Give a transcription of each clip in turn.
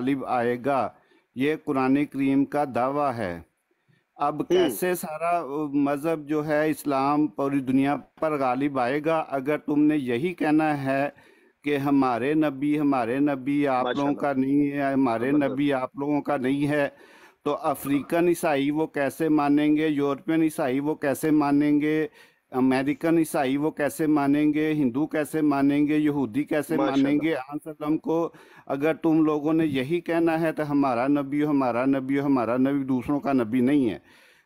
गालिब आएगा, ये कुरान करीम का दावा है। अब कैसे सारा मज़हब जो है इस्लाम पूरी दुनिया पर गालिब आएगा? अगर तुमने यही कहना है कि हमारे नबी आप लोगों माशाल्लाह, का नहीं है, हमारे जबरदस्त। नबी आप लोगों का नहीं है, तो अफ्रीकन ईसाई वो कैसे मानेंगे? यूरोपियन ईसाई वो कैसे मानेंगे? अमेरिकन ईसाई वो कैसे मानेंगे? हिंदू कैसे मानेंगे? यहूदी कैसे माशाल्लाह। मानेंगे सल्लम को? अगर तुम लोगों ने यही कहना है तो हमारा नबी हमारा नबी दूसरों का नबी नहीं है।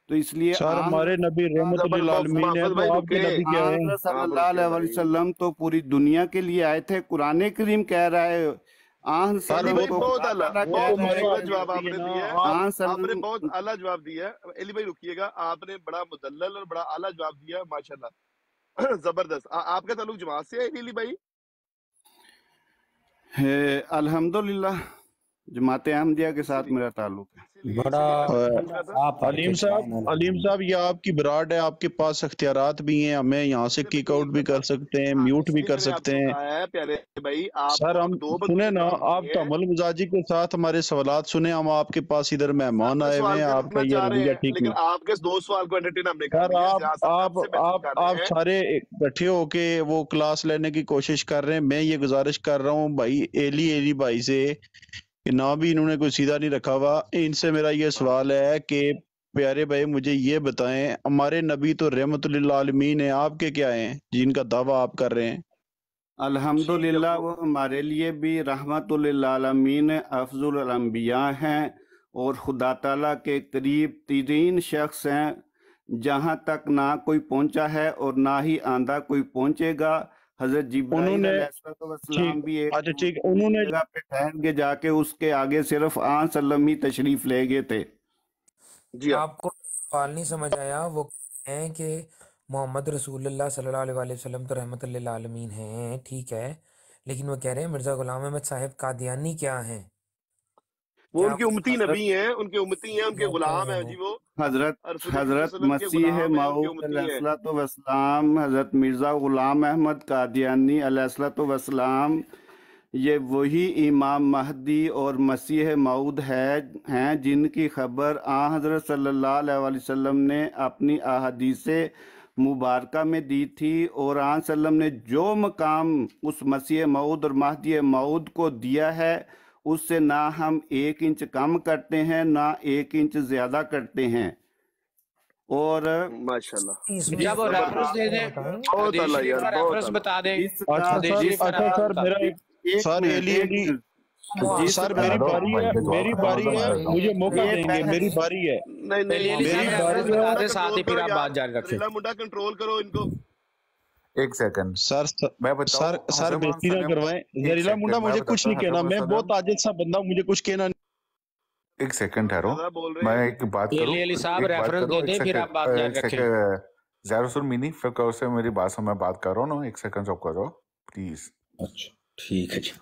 तो इसलिए सर हमारे नबी रहमतुल लिल आलमीन है, मोहम्मद तो भाई आपके रुके। नबी क्या है? आप सल्लल्लाहु रुके अलैहि भाई। वसल्लम तो पूरी दुनिया के लिए आए थे। कुरान करीम कह रहा है, सर एली सल्लम वो भाई तो तो बहुत खुदा आला, ताला वो कह तो बहुत रहा है आला मरवाने कि जवाब वाली है आपने ना। दिया है। आप आपने बहुत सल्लम आला जवाब दिया है। एली भाई रुकिएगा, आपने बड़ा मुदल्लल और बड़ा आला जवाब दिया है, माशाल्लाह। जबरदस्त। आपका ताल्लुक जमात से है एली भाई? है। अल्हम्दुलिल्लाह, जमात अहमदिया के साथ इसीलिए मेरा ताल्लुक है। बड़ा इसीलिए मैं अ, पूछ रहा था। साफ पढ़ के अलीम साहब ये आपकी ब्राड है, आपके पास अख्तियारात भी हैं, हमें यहाँ से मैंने किक तो आउट एक भी कर दफा, सकते हैं, हाँ म्यूट भी इसलिए कर मैंने सकते आपको हैं। कहा है प्यारे भाई, सर आपको हम दो बंदों सुने ने ना, जवाब आप दिए हैं। तमल मिजाजी के साथ हमारे सवालात सुने। हम आपके पास इधर मेहमान ज्यादा आए हुए सवाल हैं, आपका करना ये चाह रहे रवैया हैं, ठीक लेकिन नहीं। आपके दो सवाल को एंटरटेन हमने कर सर लिया। आप जियाद साहब आप आपसे मैसेज आप कर रहे आप हैं। सारे इकट्ठे होके वो क्लास लेने की कोशिश कर रहे हैं। मैं ये गुजारिश कर रहा हूँ भाई, एली एली भाई से, कि ना भी इन्होंने कोई सीधा नहीं रखा हुआ। इनसे मेरा ये सवाल है कि प्यारे भाई मुझे ये बताएं, हमारे नबी तो रहमतुल लिल आलमीन है, आपके क्या हैं जिनका दावा आप कर रहे हैं? ठीक है अल्हम्दुलिल्लाह, वो। वो हमारे लिए भी रहमतुल लिल आलमीन अफजुल अंबिया हैं और खुदा ताला के करीब तरीन शख्स हैं। जहाँ तक ना कोई पहुँचा है और ना ही आंदा कोई पहुँचेगा। हज़रत जिब्राईल उन्होंने अलैहिस्सलाम ठीक, भी एक अच्छा ठीक, दूसरी उन्होंने जगह पे ठहर के जाके उसके आगे सिर्फ सल्लम ही तशरीफ ले गए थे। जी हाँ। आपको सवाल नहीं समझ आया। वो है कि मोहम्मद रसूलुल्लाह सल्लल्लाहु अलैहि वसल्लम तो रहमतुल लिल आलमीन हैं, ठीक है, लेकिन वो कह रहे हैं मिर्ज़ा गुलाम अहमद साहिब कादियानी क्या हैं? वो क्या उनके उम्मती हजरत नबी हैं, उनके उम्मती हैं, उनके गुलाम हैं जी वो। हजरत और रसूल करीम हजरत सल्लल्लाहु अलैहि वसल्लम के मसीह गुलाम हैं, उनके मऊद उम्मती हैं। अलैहिस्सलाम, हजरत मिर्ज़ा गुलाम अहमद कादियानी अलैहिस्सलाम, ये वही इमाम महदी और मसीह मऊद हैं जिनकी खबर हजरत सल्लल्लाहु अलैहि वसल्लम ने अपनी अहादीस मुबारका में दी थी। और सल्लम ने जो मकाम उस मसीह मऊद और महदी मऊद को दिया है, उससे ना हम 1 इंच कम करते हैं ना 1 इंच ज्यादा करते हैं। और माशाल्लाह, इसमें जब वो रेफरेंस जबरदस्त। दे आपको दे, बताएं। बहुत हदीस आला शरीफ यार, का बहुत रेफरेंस आला। बता दे। जिसका हदीस शरीफ का अच्छा रेफरेंस सर बता मेरा दे। एक सर मिनट एली एक एली मिनट सर जिसका मेरी दो बारी भाई है, का जवाब मेरी खत्म बारी होने है, दो, मैं देता हूँ। मुझे मौका ये देंगे, मेरी बारी है। नहीं नहीं पहले अली नहीं, साहब मेरी जरीला रेफरेंस बारी मुंडा है। बता थोड़ा दे, साथ कंट्रोल ही फिर करो आप यार। बात जारी रखें। जरीला मुंडा कंट्रोल करो इनको। एक सेकंड सर मैं बताऊं। सर हजरत मोहम्मद बेइज्जती ना सल्लम करवाएं। एक जहरीला मुंडा सेकंड मैं मुझे कुछ बताता नहीं हूँ। हजरत कहना, मोहम्मद मैं बहुत सल्लम आजिज सा बंदा हूं, मुझे कुछ कहना नहीं। एक सेकंड ठहरो, ज्यादा बोल रहे मैं हैं। एक बात करूं, अली साहब एक बात रेफरेंस करूं, दे दे, फिर आप बात एक जारी रखें। सेकंड ज़ाहिर मीनी फिर से मेरी बात से मैं बात कर रहा हूँ ना, एक सेकंड चुप करो प्लीज। अच्छा ठीक है जी,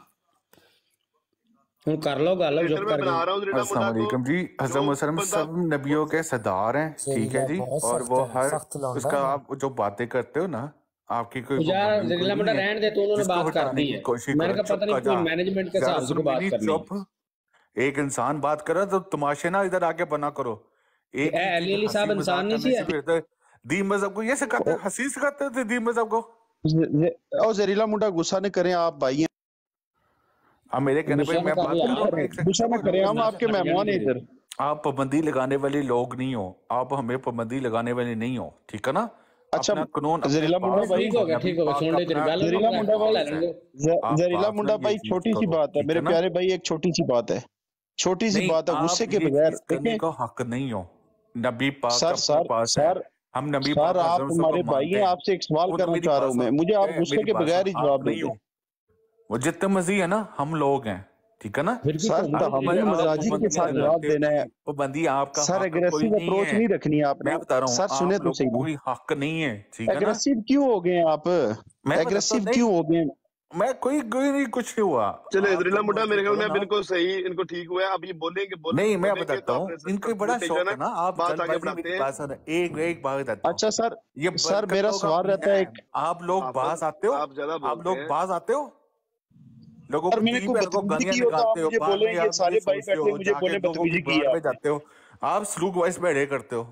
हूँ कर लो गल थिएटर चुप में कर बना गए। रहा हूँ जरीला अस्सलाम मुंडा को। वालेकुम जी। हजरत जो मोहम्मद सल्लम बंदा सब नबियों के सरदार हैं, ठीक है जहरीला जी। बहुत और सख्त वो है, हर सख्त लौंडा उसका है। आप जो बातें करते हो ना, आपकी कोई तो यार पाबंदी कोई जरीला नहीं मुंडा है रहने दे, तो उन्होंने जिसको बात कर हटाने दी की है। कोशिश मैंने करो। कहा चुप पता नहीं कर कोई जा मैनेजमेंट के हिसाब से ज़ाहिर कोई बात मीनी, करनी। चुप। एक इंसान बात कर रहा तो तमाशे ना इधर आके बना करो। तो एक ही चीज अली साहब हंसी इंसान मजाक नहीं करने सी से है? बेहतर दीन मजहब को ये सिखाते, हंसी सिखाते थे दीन मजहब को। और जहरीला मुंडा गुस्सा नहीं करें, आप भाई हैं। अब मेरे कहने पे गुस्सा न मैं कर बात कर रहा हूँ ना, एक सेकंड गुस्सा चुप ना हो करें, जाओ। हम आपके हट जानी मेहमान हैं दे दे। इधर। आप पाबंदी लगाने वाले लोग नहीं हो, आप हमें पाबंदी लगाने वाले नहीं हो, ठीक है ना। अच्छा अपना कानून, अपने जहरीला मुंडा पास भाई, ठीक हो गया, नबी ठीक हो गया, पाक सुन ले तेरी अपना गल। जहरीला मुंडा भाई, पास है। आप जहरीला बात ना मुंडा ये भाई, चीज छोटी सी करो, बात है ठीक मेरे है ना। प्यारे भाई, एक छोटी सी बात है, छोटी सी नहीं, बात है, गुस्से आप के ये बगैर चीज करने देखें। का हक नहीं हो। नबी पाक सर अपने सर पास है, सर हम नबी सर पाक आप हज़रत को हमारे भाई मानते हैं, हैं। आपसे एक सवाल वो तो करना मेरी चाह रहा बात हूँ सुन, मैं, मुझे आप गुस्से मेरी के बात बगैर सुन, ही आप जवाब दे नहीं दें। हो। वो जितने मसीह है ना, हम लोग हैं, ठीक है ना। फिर भी सर तो तो हमें आप मजाजी के पाबंदियां साथ जवाब लगाते हो देना है। जी, पाबंदी आपका सर हक कोई एग्रेसिव नहीं अप्रोच है। नहीं रखनी है आपने। मैं बता रहा हूँ, सर सुने आप तो लोगों सही को ना, कोई हक नहीं है, ठीक है ना। एग्रेसिव क्यों हो गए आप? मैं बताता एग्रेसिव नहीं, क्यों हो गए? मैं कोई कोई नहीं, कुछ नहीं हुआ। चले आप जरीला जब मुंडा, मर्जी मेरे ख्याल में करो अब ना। इनको सही, इनको ठीक हुआ है। अब ये बोलेंगे नहीं, मैं बोलेंगे बताता तो हूँ, आपने इनको बड़ा मुझे शौक जाना, है ना, आप बात आगे जल्दबाजी बढ़ाते मेरी हैं। बात सुन, एक एक बात बताता हूँ। अच्छा सर, ये सर मेरा बरकतों का सवाल महीना रहता है है। एक। आप लोग आप बाज आते हो, आप ज्यादा आप बोलते लोग हैं। बाज आते हो। लोगों सर को मैंने टीवी कोई पे को बदतमीजी गालियां की हो तो आप निकालते हो, मुझे बाद बोले में ये आप सारे ये भाई सोचते बैठे हो मुझे जाके बोले लोगों की बदतमीजी की ब्रांड है पे आपने। जाते हो। आप सलूक वाइज भेड़े करते हो।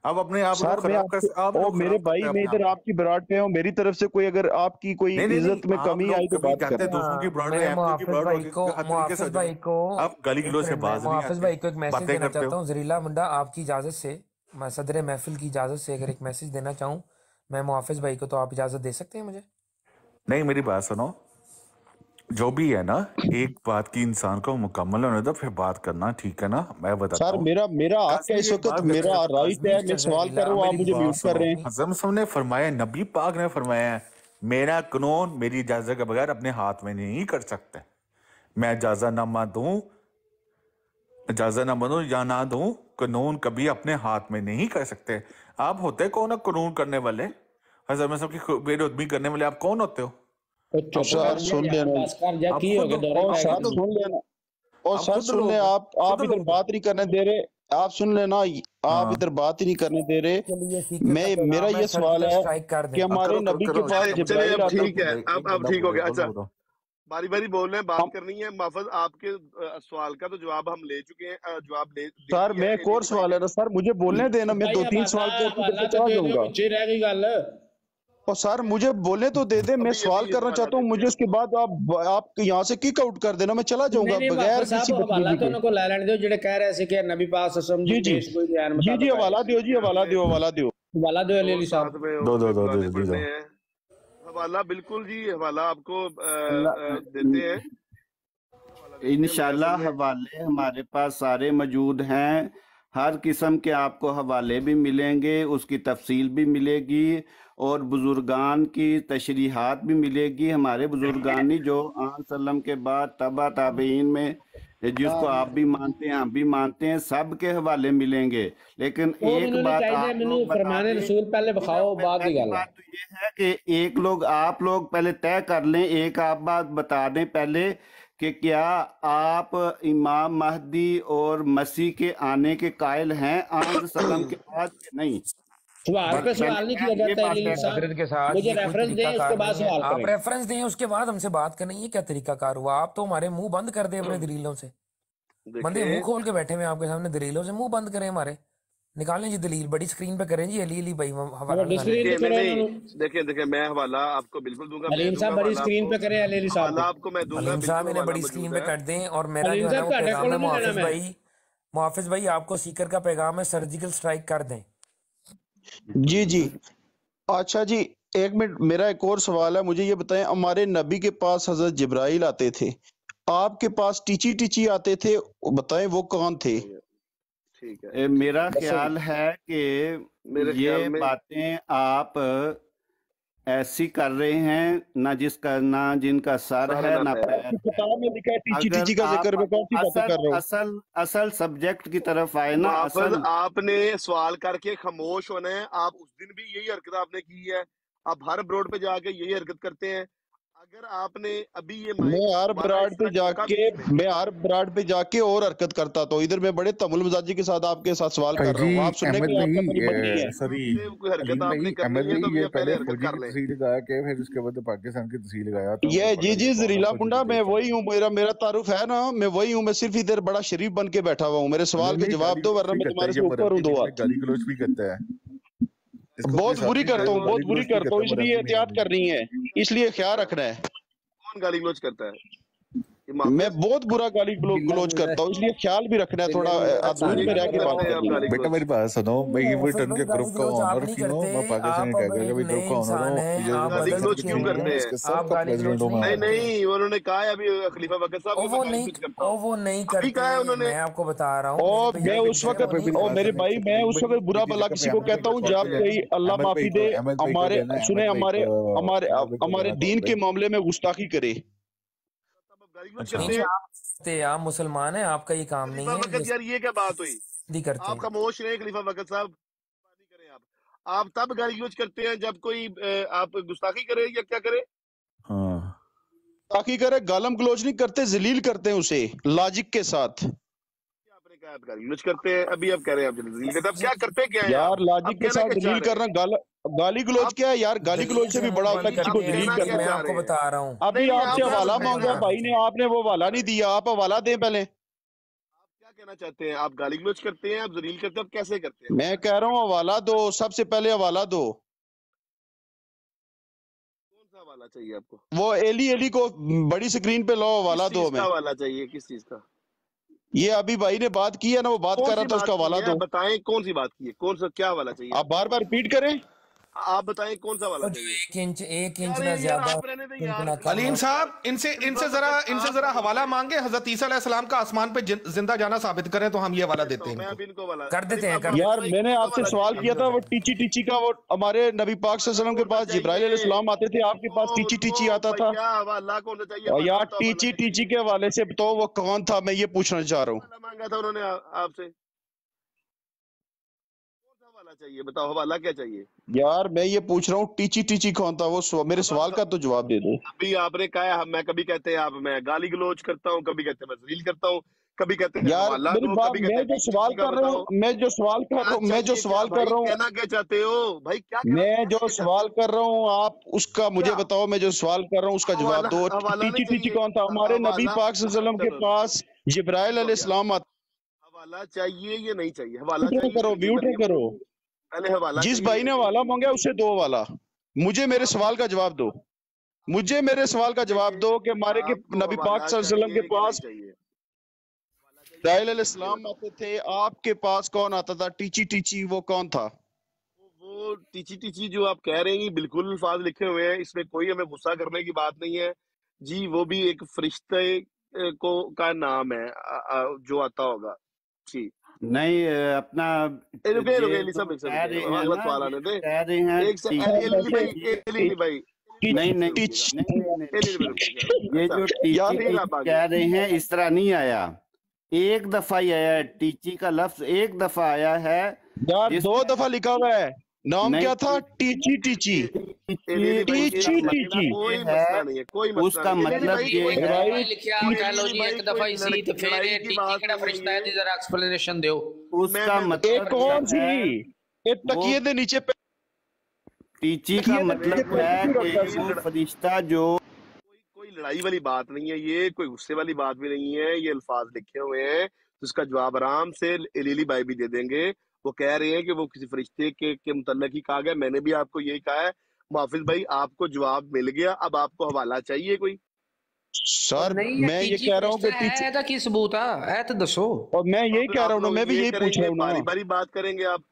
आप अपने आप सर लोग मैं खराब आपसे कर आप ओ लोग मेरे खराब करते भाई हैं मैं अपने इधर आप को। आपकी बराड़ पे हूँ, मेरी तरफ से कोई अगर आपकी कोई नहीं नहीं नहीं, इज्जत में आप कमी लोग आई तो कभी बात कहते कर। हैं दूसरों की ब्रांड मैं में, आप की मुहाफिज ब्रांड भाई होगी को हर तरीके से आप गाली एक गलौज से मिनट, मैं बाज नहीं मुहाफिज आते, भाई को एक मैसेज बातें देना करते चाहता हो। हूँ। जरीला मुंडा, आपकी इजाज़त से मैं सदर महफिल की इजाज़त से अगर एक मैसेज देना चाहूँ मैं मुहाफिज भाई को, तो आप इजाज़त दे सकते हैं मुझे? नहीं, मेरी बात सुनो, जो भी है ना, एक बात की इंसान को मुकम्मल होने दो फिर बात करना, ठीक है ना? मैं बताता सर हूँ। मेरा हक है, काज़मी इस एक वक्त बात कहना मेरा चाहता हूँ, राइट है, काज़मी मैं सवाल कर रहा हूँ, आप मेरी मुझे बात म्यूट कर सुनो। रहे हैं। हज़रत साहब ने फरमाया, नबी पाक ने फरमाया है, मेरा कानून मेरी इजाज़त के बगैर अपने हाथ में नहीं कर सकते। मैं इजाज़त ना दूं या ना दूं, कानून कभी अपने हाथ में नहीं कर सकते। आप होते कौन है कानून करने वाले? हज़रत साहब की बेरुदबी करने वाले आप कौन होते हो? तो चुप आप खुद सर कर लोग, जा सुन यार, लेना, बस कर जा, आप की हो खुद गया लोग, दौरे और पे आप सर खुद करनी। लोग, सुन लेना, और आप सर खुद सुन ले, लोग, आप खुद इधर लोग। बात नहीं करने दे रहे, आप सुन लेना, आप हाँ, इधर बात ही नहीं करने दे रहे। के लिए सीकर का मेरा पैगाम है, ये सवाल सर्जिकल है स्ट्राइक कर कि दें। हमारे करो करो नबी के करो, पास चलिए एक चलिए, जिब्राइल अब आते ठीक थे। है, एक अब बंदा ठीक हो बोलो, गया। बोलो अच्छा, बोलो। बारी बारी बोल रहे हैं, बात हम करनी है। महफज आपके सवाल का तो जवाब हम ले चुके हैं, जवाब दे सर दिया मैं है एक एली और भाई सवाल ने। है ना सर, मुझे बोलने देना, मैं भाई 2-3 सवाल के उधर हवाला पे तो चला दे दियो, जाऊंगा। पीछे रह गई गल। और सर मुझे बोलने तो दे दे, मैं अभी सवाल अभी करना हवाला चाहता हूँ, देते मुझे हैं उसके आपको। बाद आप यहाँ से किक आउट कर देना, मैं चला नहीं जाऊंगा नहीं बगैर मुहाफिज किसी साहब, हवाला बदतमीजी तो के। उनको ले लेने दो जेडे कह रहे थे कि नबी पाक सल्लल्लाहु अलैहि जी वसल्लम जी जी पेश कोई बयान जी जी, मुताबिक आए। हवाला दो जी, हवाला आपने दो, हवाला दो। हवाला दो अली दो अली साथ साहब। में दो उसमें दो दो बुलाने दो पड़ने दो। हैं। हवाला बिल्कुल जी, हवाला आपको अल्लाह देते हैं, हवाला देते हैं। मैं असल इंशाल्लाह में हवाले हमारे पास सारे मौजूद हैं, हर किस्म के आपको हवाले भी मिलेंगे, उसकी तफसील भी मिलेगी और बुजुर्गान की तशरीहात भी मिलेगी। हमारे बुजुर्गानी जो आन सल्लम के बाद तबा ताबईन में, जिसको आप भी मानते हैं हम भी मानते हैं, सब के हवाले मिलेंगे। लेकिन वो एक मैंने बात चाहिए, आप मैंने लोग बता फरमाने दें, रसूल पहले बखाओ, बाद की पहली गल है। बात तो ये है कि एक लोग आप लोग पहले तय कर लें, एक आप बात बता दें पहले कि क्या आप इमाम महदी और मसीह के आने के कायल हैं आन सल्लम के बाद कि नहीं? सवाल पे पहले सवाल नहीं मैं किया ये जाता बात अली तय अली कर हजरत साहब, के साथ मुझे ये कोई रेफरेंस दें, उसके तरीकाकार बाद नहीं है। सवाल आप करेंगे। रेफरेंस दें, उसके बाद हमसे बात करनी, ये क्या तरीकाकार हुआ? आप तो हमारे मुंह बंद कर दें अपने दलीलों से। बंदे मुंह देखें, खोल के बैठे हुए हैं आपके सामने, दलीलों से मुंह बंद करें हमारे। निकालें जी दलील, बड़ी स्क्रीन पे करें जी, अली अली भाई हवाला बड़ी लगाने स्क्रीन लगे। पे देखें, नहीं करो नहीं, इन्होंने। देखें मैं हवाला आपको बिल्कुल दूंगा, मैं अलीम दूंगा साहब बड़ी हवाला स्क्रीन आपको, पे करें अली अली साहब हवाला को। आपको मैं दूंगा, अलीम साहब बिल्कुल इन्हें हवाला बड़ी मौजूद स्क्रीन पे है। कर दें, और मेरा अलीम जो है ना साहब वो ਤੁਹਾਡੇ पैगाम ਕੋਲ है नहीं लेना मुहाफिज मैं। भाई, मुहाफिज भाई आपको सीकर का पैगाम है, सर्जिकल स्ट्राइक कर दें। जी जी, अच्छा जी, एक मिनट, मेरा एक और सवाल है, मुझे ये बताएं, हमारे नबी के पास हजरत जिब्राइल आते थे, आपके पास टीची टीची आते थे, बताएं वो कौन थे? ठीक है, ठीक है, मेरा बस ख्याल है कि मेरे ख्याल ये में बातें आप ऐसी कर रहे हैं ना जिनका सर सर है ना ना पैर। पैर है। किताब में लिखा है टीची अगर टीची का आप जिक्र, मैं कौन सी बातें असल कर रहा हूँ? असल असल सब्जेक्ट की तरफ आए ना, मुहाफिज असल आपने सवाल करके खामोश होना है। आप उस दिन भी यही हरकत आपने की है, आप हर ब्रोड पे जाके यही हरकत करते हैं। अगर आपने अभी ये मैं माइक हर दोबारा ब्राड इस पे तरह ठोका जाके बीच में, मैं हर ब्राड पे जाके और हरकत करता, तो इधर मैं बड़े तमुल मजाजी के साथ आपके साथ सवाल भाई कर रहा जी हूँ, आप सुनने अहमद के लिए आपका भाई, कोई मन नहीं है। सॉरी आपसे कोई हरकत अलीम आपने भाई, करनी अहमद है तो भाई, ये भैया पहले पहले हरकत फौजी कर की लें। तस्वीर लगाया के फिर उसके बाद पाकिस्तान की तस्वीर लगाया, तो ये हमें जी पता जी नहीं कौन जरीला आपको मुंडा, झूठ मैं देता है। वही हूँ, मेरा तारुफ है ना, मैं वही हूँ, मैं सिर्फ इधर बड़ा शरीफ बन के बैठा हुआ हूँ, मेरे नहीं सवाल के नहीं, जवाब गाली दो, गलौज वरना भी मैं करता है, तुम्हारे ये से ऊपर हूँ, बदर के दो बीच में हाथ। गाली गलौज भी करता है। इसको अपने बहुत बुरी साथी करता जो हूँ, बहुत गाली बुरी गलौज भी करता हूँ, करता है, इसलिए मदद नहीं एहतियात आती। करनी है, इसलिए ख्याल रखना है। कौन गाली गलौज करता है? ये मैं मुहाफिज? बहुत बुरा गाली गलौज करता हूँ, इसलिए ख्याल भी रखना है, थोड़ा अच्छा, हदूद ये में रह क्यों के बात करते हैं आप करनी है। गाली बेटा गलौज? मेरी बात सुनो, मैं ईवी मुहाफिज टर्न भाई के गाली ग्रुप का गलौज आप ऑनर नहीं क्यों हूँ, करते, मैं पाकिस्तानी आप अब टाइगर का एक भी ग्रुप नए का ऑनर इंसान हूँ, हैं, ये जो आप गाली बदल गलौज पाकिस्तान की चुके क्यों टीम करते है हैं, हैं? इसके आप सबका गाली प्रेसिडेंट गलौज हूँ मैं नहीं वहाँ नहीं पे। करते। नहीं, उन्होंने कहा है अभी खलीफा वक़्त साहब ओ को मैं गाली गलौज करता हूँ। वो नहीं अभी कहा है करते, उन्होंने। मैं आपको बता रहा हूँ, मेरे और पे मैं यकीन उस करें, वक्त, वो नहीं और करते। मेरे भाई, मैं उस वक्त बुरा भला किसी को कहता हूँ जब करते हैं। कोई अल्लाह अहमद भाई माफी को, दे, अहमद भाई को हमारे कहना है, सुने, अहमद भाई हमारे को, हमारे अहमद भाई को हमारे कहना दीन भाई। के मामले में गुस्ताखी करे। तब आप गाली गलौज अच्छा करते नहीं हैं। आप मुसलमान हैं, आपका ये काम नहीं खलीफा है, वक़्त, ये यार ये क्या बात हुई? नहीं करते आप हैं। खामोश रहे खलीफा वक़्त साहब, बात नहीं करें आप। आप तब गाली गलौज करते हैं जब कोई आप गुस्ताखी करे या क्या करे? हाँ, ताकि करे, गालम गलोच नहीं करते, जलील करते हैं उसे लॉजिक के साथ। आपने कहा आप गाली गलौज करते हैं, अभी आप कह रहे हैं आप जलील करते हैं। अब क्या करते क्या हैं आप? यार लॉजिक अब के कहना साथ क्या चाह जलील रहे हैं? करना, गाली गलोच आप क्या है यार? गाली दलील गलोच से से भी बड़ा होता है मुंह किसी को करते हैं जलील ना, कहना कि करना। क्या मैं चाह आपको रहे हैं? बता रहा हूँ। अभी नहीं नहीं आपसे आप हवाला बताएं मांगा ना, भाई ने, आपने वो हवाला नहीं दिया, आप हवाला दें पहले। आप क्या कहना चाहते हैं? आप गाली गलौज करते हैं, आप जलील करते हैं, आप कैसे करते हैं? मैं कह रहा हूँ हवाला दो, सबसे पहले हवाला दो। कौन सा वाला चाहिए आपको? वो एली एली को बड़ी स्क्रीन पे लो, किस हवाला दो चीज का हमें। वाला चाहिए? किस चीज का? ये अभी भाई ने बात की है ना, वो बात कौन कर रहा सी था, बात उसका की हवाला है? दो। बताएं कौन सी बात की है, कौन सा क्या वाला चाहिए आप आपको? बार बार रिपीट करें। आप बताएं कौन सा वाला वो जो चाहिए? 1 इंच यार ना यार ज्यादा आप रहने दें इंच यार, ना कम अलीम हो। साहब, इनसे इस इनसे बात जरा पर इनसे आप जरा बोल हवाला रहे हैं। मांगे, हजरत ईसा अलैहिस्सलाम का आसमान पे जिंदा जाना साबित करें तो हम ये वाला देता देते हूं हैं मैं इनको। अभी इनको वाला। कर देते हैं, अब कर मोहम्मद यार भाई मैंने कौन सा आपसे वाला सवाल चाहिए? किया था, वो टीची टीची का, वो हमारे नबी पाक वाला सल्लल्लाहु अलैहि वसल्लम के कौन सा पास जिब्राइल चाहिए? अलैहिस्सलाम आते थे, आपके पास टीची टीची आता भाई था। क्या हवाला कौन सा चाहिए? और हवाला यार बताओ, हवाला टीची क्या टीची चाहिए? के हवाले से तो वो कौन था, मैं ये पूछना चाह रहा हूँ। हवाला मांगा था उन्होंने आपसे। कौन सा वाला चाहिए बताओ, हवाला क्या चाहिए? यार मैं ये पूछ रहा हूँ टीची टीची कौन था, वो मेरे सवाल का तो जवाब दे दो। अभी आपने कहा है, मैं कभी कहते हैं आप मैं गाली गलौज करता हूँ, कभी कहते हैं मैं जलील करता हूँ, कभी कहते हैं यार हवाला मेरी दो, बात, कभी कहते मैं हैं जो टीची सवाल टीची का कर रहा बताओ। हूँ, मैं जो सवाल कर रहा क्या हूँ, मैं जो चाहिए? क्या सवाल कर भाई रहा हूँ, कहना क्या चाहते हो? भाई क्या कहना मैं जो क्या चाहते सवाल हो? कर रहा हूँ, आप उसका मुझे क्या बताओ। मैं जो सवाल कर रहा हूँ उसका जवाब हवाला? दो। हवाला नहीं टीची टीची चाहिए? कौन था? हमारे नबी हवाला? पाक सल्लल्लाहु अलैहि वसल्लम के चलो पास जिब्राइल ठीक हो गया। अलैहिस्सलाम आते। हवाला चाहिए या नहीं चाहिए? हवाला म्यूट चाहिए करो, फिर ये म्यूट पहले ये करो। बताओ। पहले हवाला जिस चाहिए या भाई ने नहीं हवाला चाहिए? मांगा उसे दो वाला। मुझे मेरे आपको सवाल का जवाब दो। मुझे मेरे सवाल का जवाब चाहिए? दो कि हमारे के आपको नबी पाक हवाला सल्लल्लाहु अलैहि वसल्लम के चाहिए कि नहीं पास चाहिए? हवाला चाहिए कि जिब्राइल नहीं चाहिए? ये अलैहिस्सलाम बताओ। आते थे, आपके पास कौन आता था? टीची टीची वो कौन था? वो टीची टीची जो आप कह रहे हैं, बिल्कुल अल्फाज लिखे हुए हैं, इसमें कोई हमें गुस्सा करने की बात नहीं है जी। वो भी एक फरिश्ते को का नाम है जो आता होगा जी। नहीं अपना रुके रुके ये एली जो साहब, एक कह रुके, रहे हैं अगला ना, सवाल ये आने जो दे। कह रहे हैं एक से एली वैसे भाई, एली भाई, नहीं से नहीं रुकिएगा, नहीं नहीं नहीं एली भाई रुकिएगा। ये अच्छा जो टीची यार ठीक है, आप टीची आगे। कह रहे हैं इस तरह नहीं आया। एक दफा ही आया है, टीची का लफ्ज एक दफा आया है यार दो जिसमें दफा लिखा हुआ है। नाम नहीं क्या था? टीची टीची। एली भाई उसका टीची उसका टीची। मतलब कोई ये मसला है, नहीं है, कोई मसला उसका नहीं। एली मतलब भाई ये कोई मेरे है भाई लिखिया टी- कह लो एली जी भाई एक दफा कोई ही सी ते फिर लड़ाई ये की टिकी बात केड़ा नहीं है फरिश्ता है ये। दी जरा एक्सप्लेनेशन दो। उसका मैं ये मतलब कौन ये सी? है ये वो तकिए दे नीचे पे, टीची का तकिए दे नीचे मतलब पैर है क्यों कि रखा कोई सी? वो फरिश्ता जो कोई कोई लड़ाई वाली बात नहीं है, ये कोई गुस्से वाली बात भी नहीं है। ये अल्फाज लिखे हुए हैं तो इसका जवाब आराम से एलीली भाई भी दे देंगे। वो कह रहे हैं कि वो किसी फरिश्ते के मुतल्लक ही कहा गया। मैंने भी आपको यही कहा है। मुहाफिज भाई आपको जवाब मिल गया, अब आपको हवाला चाहिए कोई? और सर नहीं ये मैं ये टीची कह रहा हूँ फरिश्ता कि है, टीची, ਇਹਦਾ ਕੀ सबूत है तो दसो। और मैं यही कह रहा हूँ ना, मैं भी ये यही पूछ रहा करेंगे, हूँ बारी ना। बारी बात करेंगे आप,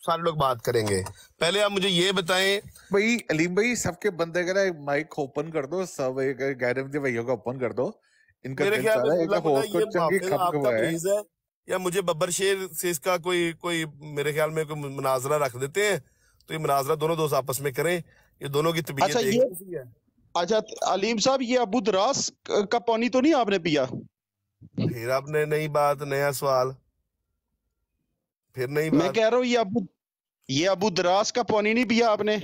सारे लोग बात करेंगे। पहले आप मुझे ये बताएं। भाई अलीम भाई, सबके बंदे का ना माइक ओपन कर दो, सब एक गैरम के भैया का ओपन कर दो। इनका मेरे दिल ख्याल चाह में रहा है एक मुल्ला मुल्ला होस्ट को ये चंगी मुहाफिज खप आपका खवाए। पेज है, या मुझे बब्बर शेर से इसका कोई कोई मेरे ख्याल में कोई मुनाजरा रख देते हैं, तो ये मुनाजरा दोनों दोस्त आपस में करें। ये दोनों की अच्छा तबीयत एक ये, जैसी है। अच्छा अलीम साहब, ये अबू दरास का पानी तो नहीं आपने पिया? फिर आपने नई बात, नया सवाल, फिर नई मैं बात। कह रहा हूँ ये अबू दरास का पानी नहीं पिया आपने?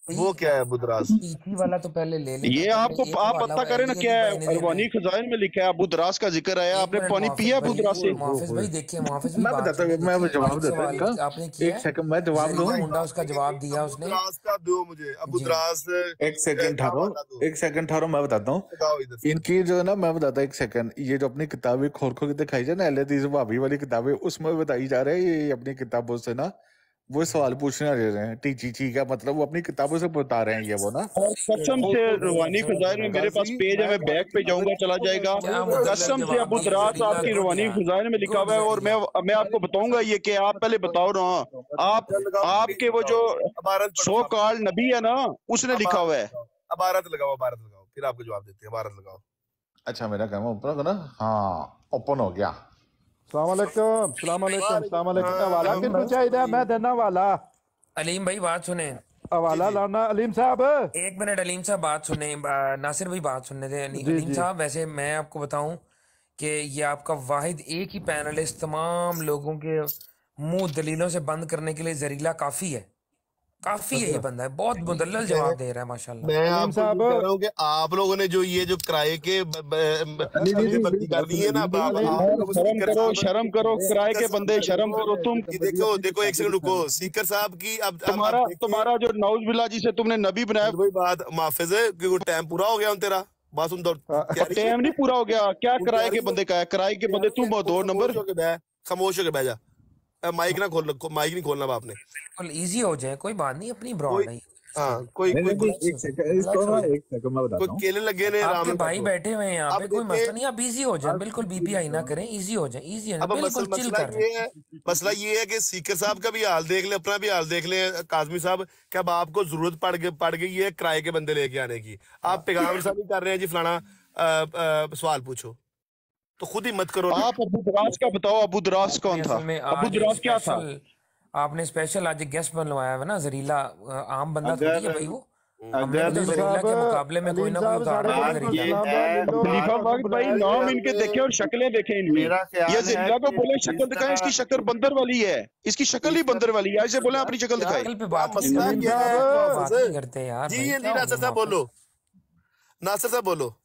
वो क्या है बुदरास? टीची वाला तो पहले ले लेते ये हैं। आपको, एक आप हवाला पता करें ना एली क्या है, भाई ने देना अरवानी है। खजाइन में लिखा है अबू दरास का जिक्र आया। एक आपने मिनट पानी मुहाफिज पिया अबू भाई, दरास से? मुहाफिज भाई देखिए, मुहाफिज भाई मैं बात बताता सुने, हूँ, मैं देखिए जवाब एक देता हूँ सवाल इनका। आपने किया एक है, सेकंड मैं जवाब दूं। जरीना मुंडा उसका जवाब दिया उसने बुदरास का दो मुझे, अब जी। बुदरास एक सेकंड का ठहरो, हवाला दो। एक सेकंड ठहरो, मैं बताता हूँ। बताओ इधर से। इनकी जो है ना, मैं बताता हूँ एक सेकंड। ये जो अपनी किताबें खोल खोल के दिखाई जाए ना, अहले भाभी वाली किताबें, उसमें बताई जा रहा है ये अपनी किताबों से ना वो सवाल पूछने आ रहे हैं। टीची का मतलब वो अपनी किताबों से बता रहे हैं ये वो ना। और कसम से रवानी खजाइन में मेरे पास काजी पेज है, मैं मैं बैक पे जाऊंगा, चला जाएगा। क्या मुदल्लल कसम से जवाब अबू दिया, दरास जरीला आपकी गुड रवानी यार, खजाइन में लिखा गुड हुआ है। और जरीला। मैं आपको बताऊंगा ये कि आप पहले बताओ ना, आप लगाओ, आपके वो जो अबारत पढ़ो सो साहब। कॉल्ड नबी है ना, उसने लिखा हुआ है। अबारत लगाओ, अबारत लगाओ, फिर आपको जवाब देते हैं। अबारत लगाओ। अच्छा मेरा काम ओपन हो ना। हाँ ओपन हो गया। सलाम अलैकुम हवाला किनको चाहिए? मैं देना वाला अलीम भाई बात सुने, हवाला लाना अलीम साहब। एक मिनट अलीम साहब बात सुने, नासिर भाई बात सुनने थे। जी अलीम जी साहब वैसे मैं आपको बताऊं कि ये आपका वाहिद एक ही पैनलिस्ट तमाम लोगों के मुंह दलीलों से बंद करने के लिए जरीला काफी है। काफी है ये बंदा, है बहुत मुदल्लल जवाब दे रहा है माशाल्लाह। मैं अलीम आपको साहब कह रहा हूँ कि आप लोगों ने जो ये जो किराए के भर्ती कर दी है ना, आप लोग शर्म स्पीकर करो, साहब शर्म करो, किराए के बंदे, शर्म करो तुम। देखो देखो एक सेकंड रुको, स्पीकर साहब की अब तुम्हारा जो नौज बिल्ला जी से तुमने नबी बनाया, वही बात माफिज है कि टाइम पूरा हो गया हूँ तेरा, बात सुन दो। टाइम नहीं पूरा हो गया क्या? किराए के बंदे का है, किराए के बंदे तुम 2 नंबर। खामोश होके बह जा, माइक ना खोल, माइक नहीं खोलना आपने। बिल्कुल इजी हो जाए, कोई बात नहीं, अपनी ब्रॉड है। हाँ कोई एक सेकंड मैं बताता हूँ। केले लगे ने आपके भाई बैठे हुए हैं यहाँ पे, कोई मसला नहीं, आप इजी हो जाए, बिल्कुल बीपीआई ना करें, इजी हो जाए, इजी है, अब बिल्कुल चिल कर रहे हैं। मसला ये है कि स्पीकर साहब का भी हाल देख ले, अपना भी हाल देख ले काजमी साहब, कि अब आपको जरूरत पड़ गई है किराए के बंदे लेके आने की। आप पैगाम साहब नहीं कर रहे हैं जी फलाना सवाल पूछो, तो खुद ही मत करो। आप अबू दराज का बताओ, अबू दराज कौन था? अबू दराज क्या था? आपने स्पेशल आज गेस्ट बनवाया है ना, जहरीला आम बंदा थोड़ी है भाई वो। अगर तो जहरीला के मुकाबले में कोई ना कोई उदाहरण खलीफा वक्त भाई नाम इनके देखे और शक्लें देखे इनकी। ये जहरीला को बोले शक्ल दिखाएं, इसकी शक्ल बंदर वाली है, इसकी शक्ल ही बंदर वाली है, ऐसे बोले अपनी शक्ल दिखाए। पे बात नहीं करते यार जी। नासिर साहब बोलो, नासिर साहब बोलो।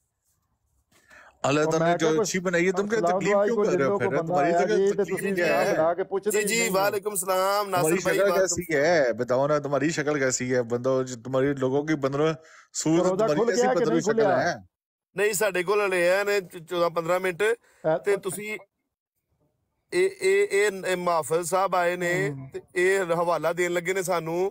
अल्लाह ताला ने जो अच्छी बनाई है, तुम क्या तकलीफ क्यों कर रहे हो? फिर तुम्हारी जगह तकलीफ क्या है? जी जी वालेकुम सलाम नासिर भाई, शक्ल कैसी है बताओ ना, तुम्हारी शक्ल कैसी है? बंदो तुम्हारी लोगों की 15 सूर तुम्हारी कैसी बदली शक्ल है? नहीं साडे कोल हले है ने 14-15 मिनट ते तुसी ए मुहाफिज साहब आए ने ते ए हवाला देन लगे ने सानू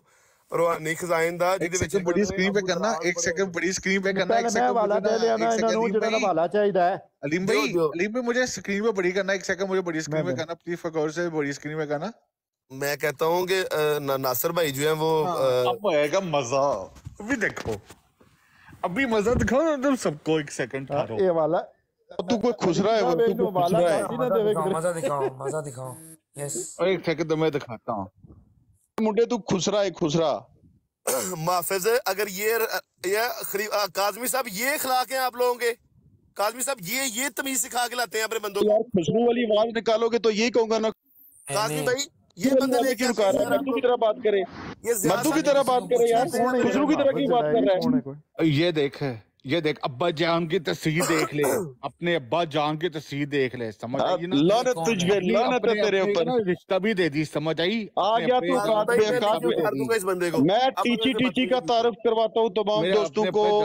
रूहानी खजाइन दा, जिहदे विच बड़ी स्क्रीन पे करना, 1 सेकंड बड़ी स्क्रीन पे करना, 1 सेकंड हवाला दे लेना इन्हां नु जिहड़ा हवाला चाहिदा है। अलीम भाई मुझे स्क्रीन पे बड़ी करना, 1 सेकंड मुझे बड़ी स्क्रीन पे करना प्लीज, फकोर से बड़ी स्क्रीन पे करना। मैं कहता हूँ कि नासिर भाई जो है वो अब आएगा मजा, अभी देखो, अभी मजा दिखाओ ना तुम सबको। 1 सेकंड ठहरो, ये वाला तू कोई खुश रहा है, तू खुश रहा है, मजा दिखाओ, मजा दिखाओ। यस 1 सेकंड तो मैं दिखाता हूँ। मुंडे तू खुश रहा है, खुश रहा। मुहाफिज अगर ये काजमी साहब ये अखलाक हैं आप लोगों के, काजमी साहब ये तमीज सिखा के लाते हैं अपने बंदों को। यार खुशबू वाली आवाज निकालोगे तो यही कहूंगा ना, काजमी भाई ये बंदे लेके मद्दू की तरह बात करे, मद्दू की तरह बात करे यार, खुशबू की तरह की बात कर रहा है। ये देख अब्बा जान की तस्वीर देख ले, अपने अब्बा जान की तस्वीर देख ले, समझ आई ना? लानत तुझे, लानत है तेरे ऊपर। रिश्ता भी दे दी, समझ आई? आ गया तू इस बंदे को। मैं टीची का तारुफ करवाता हूँ तमाम दोस्तों को।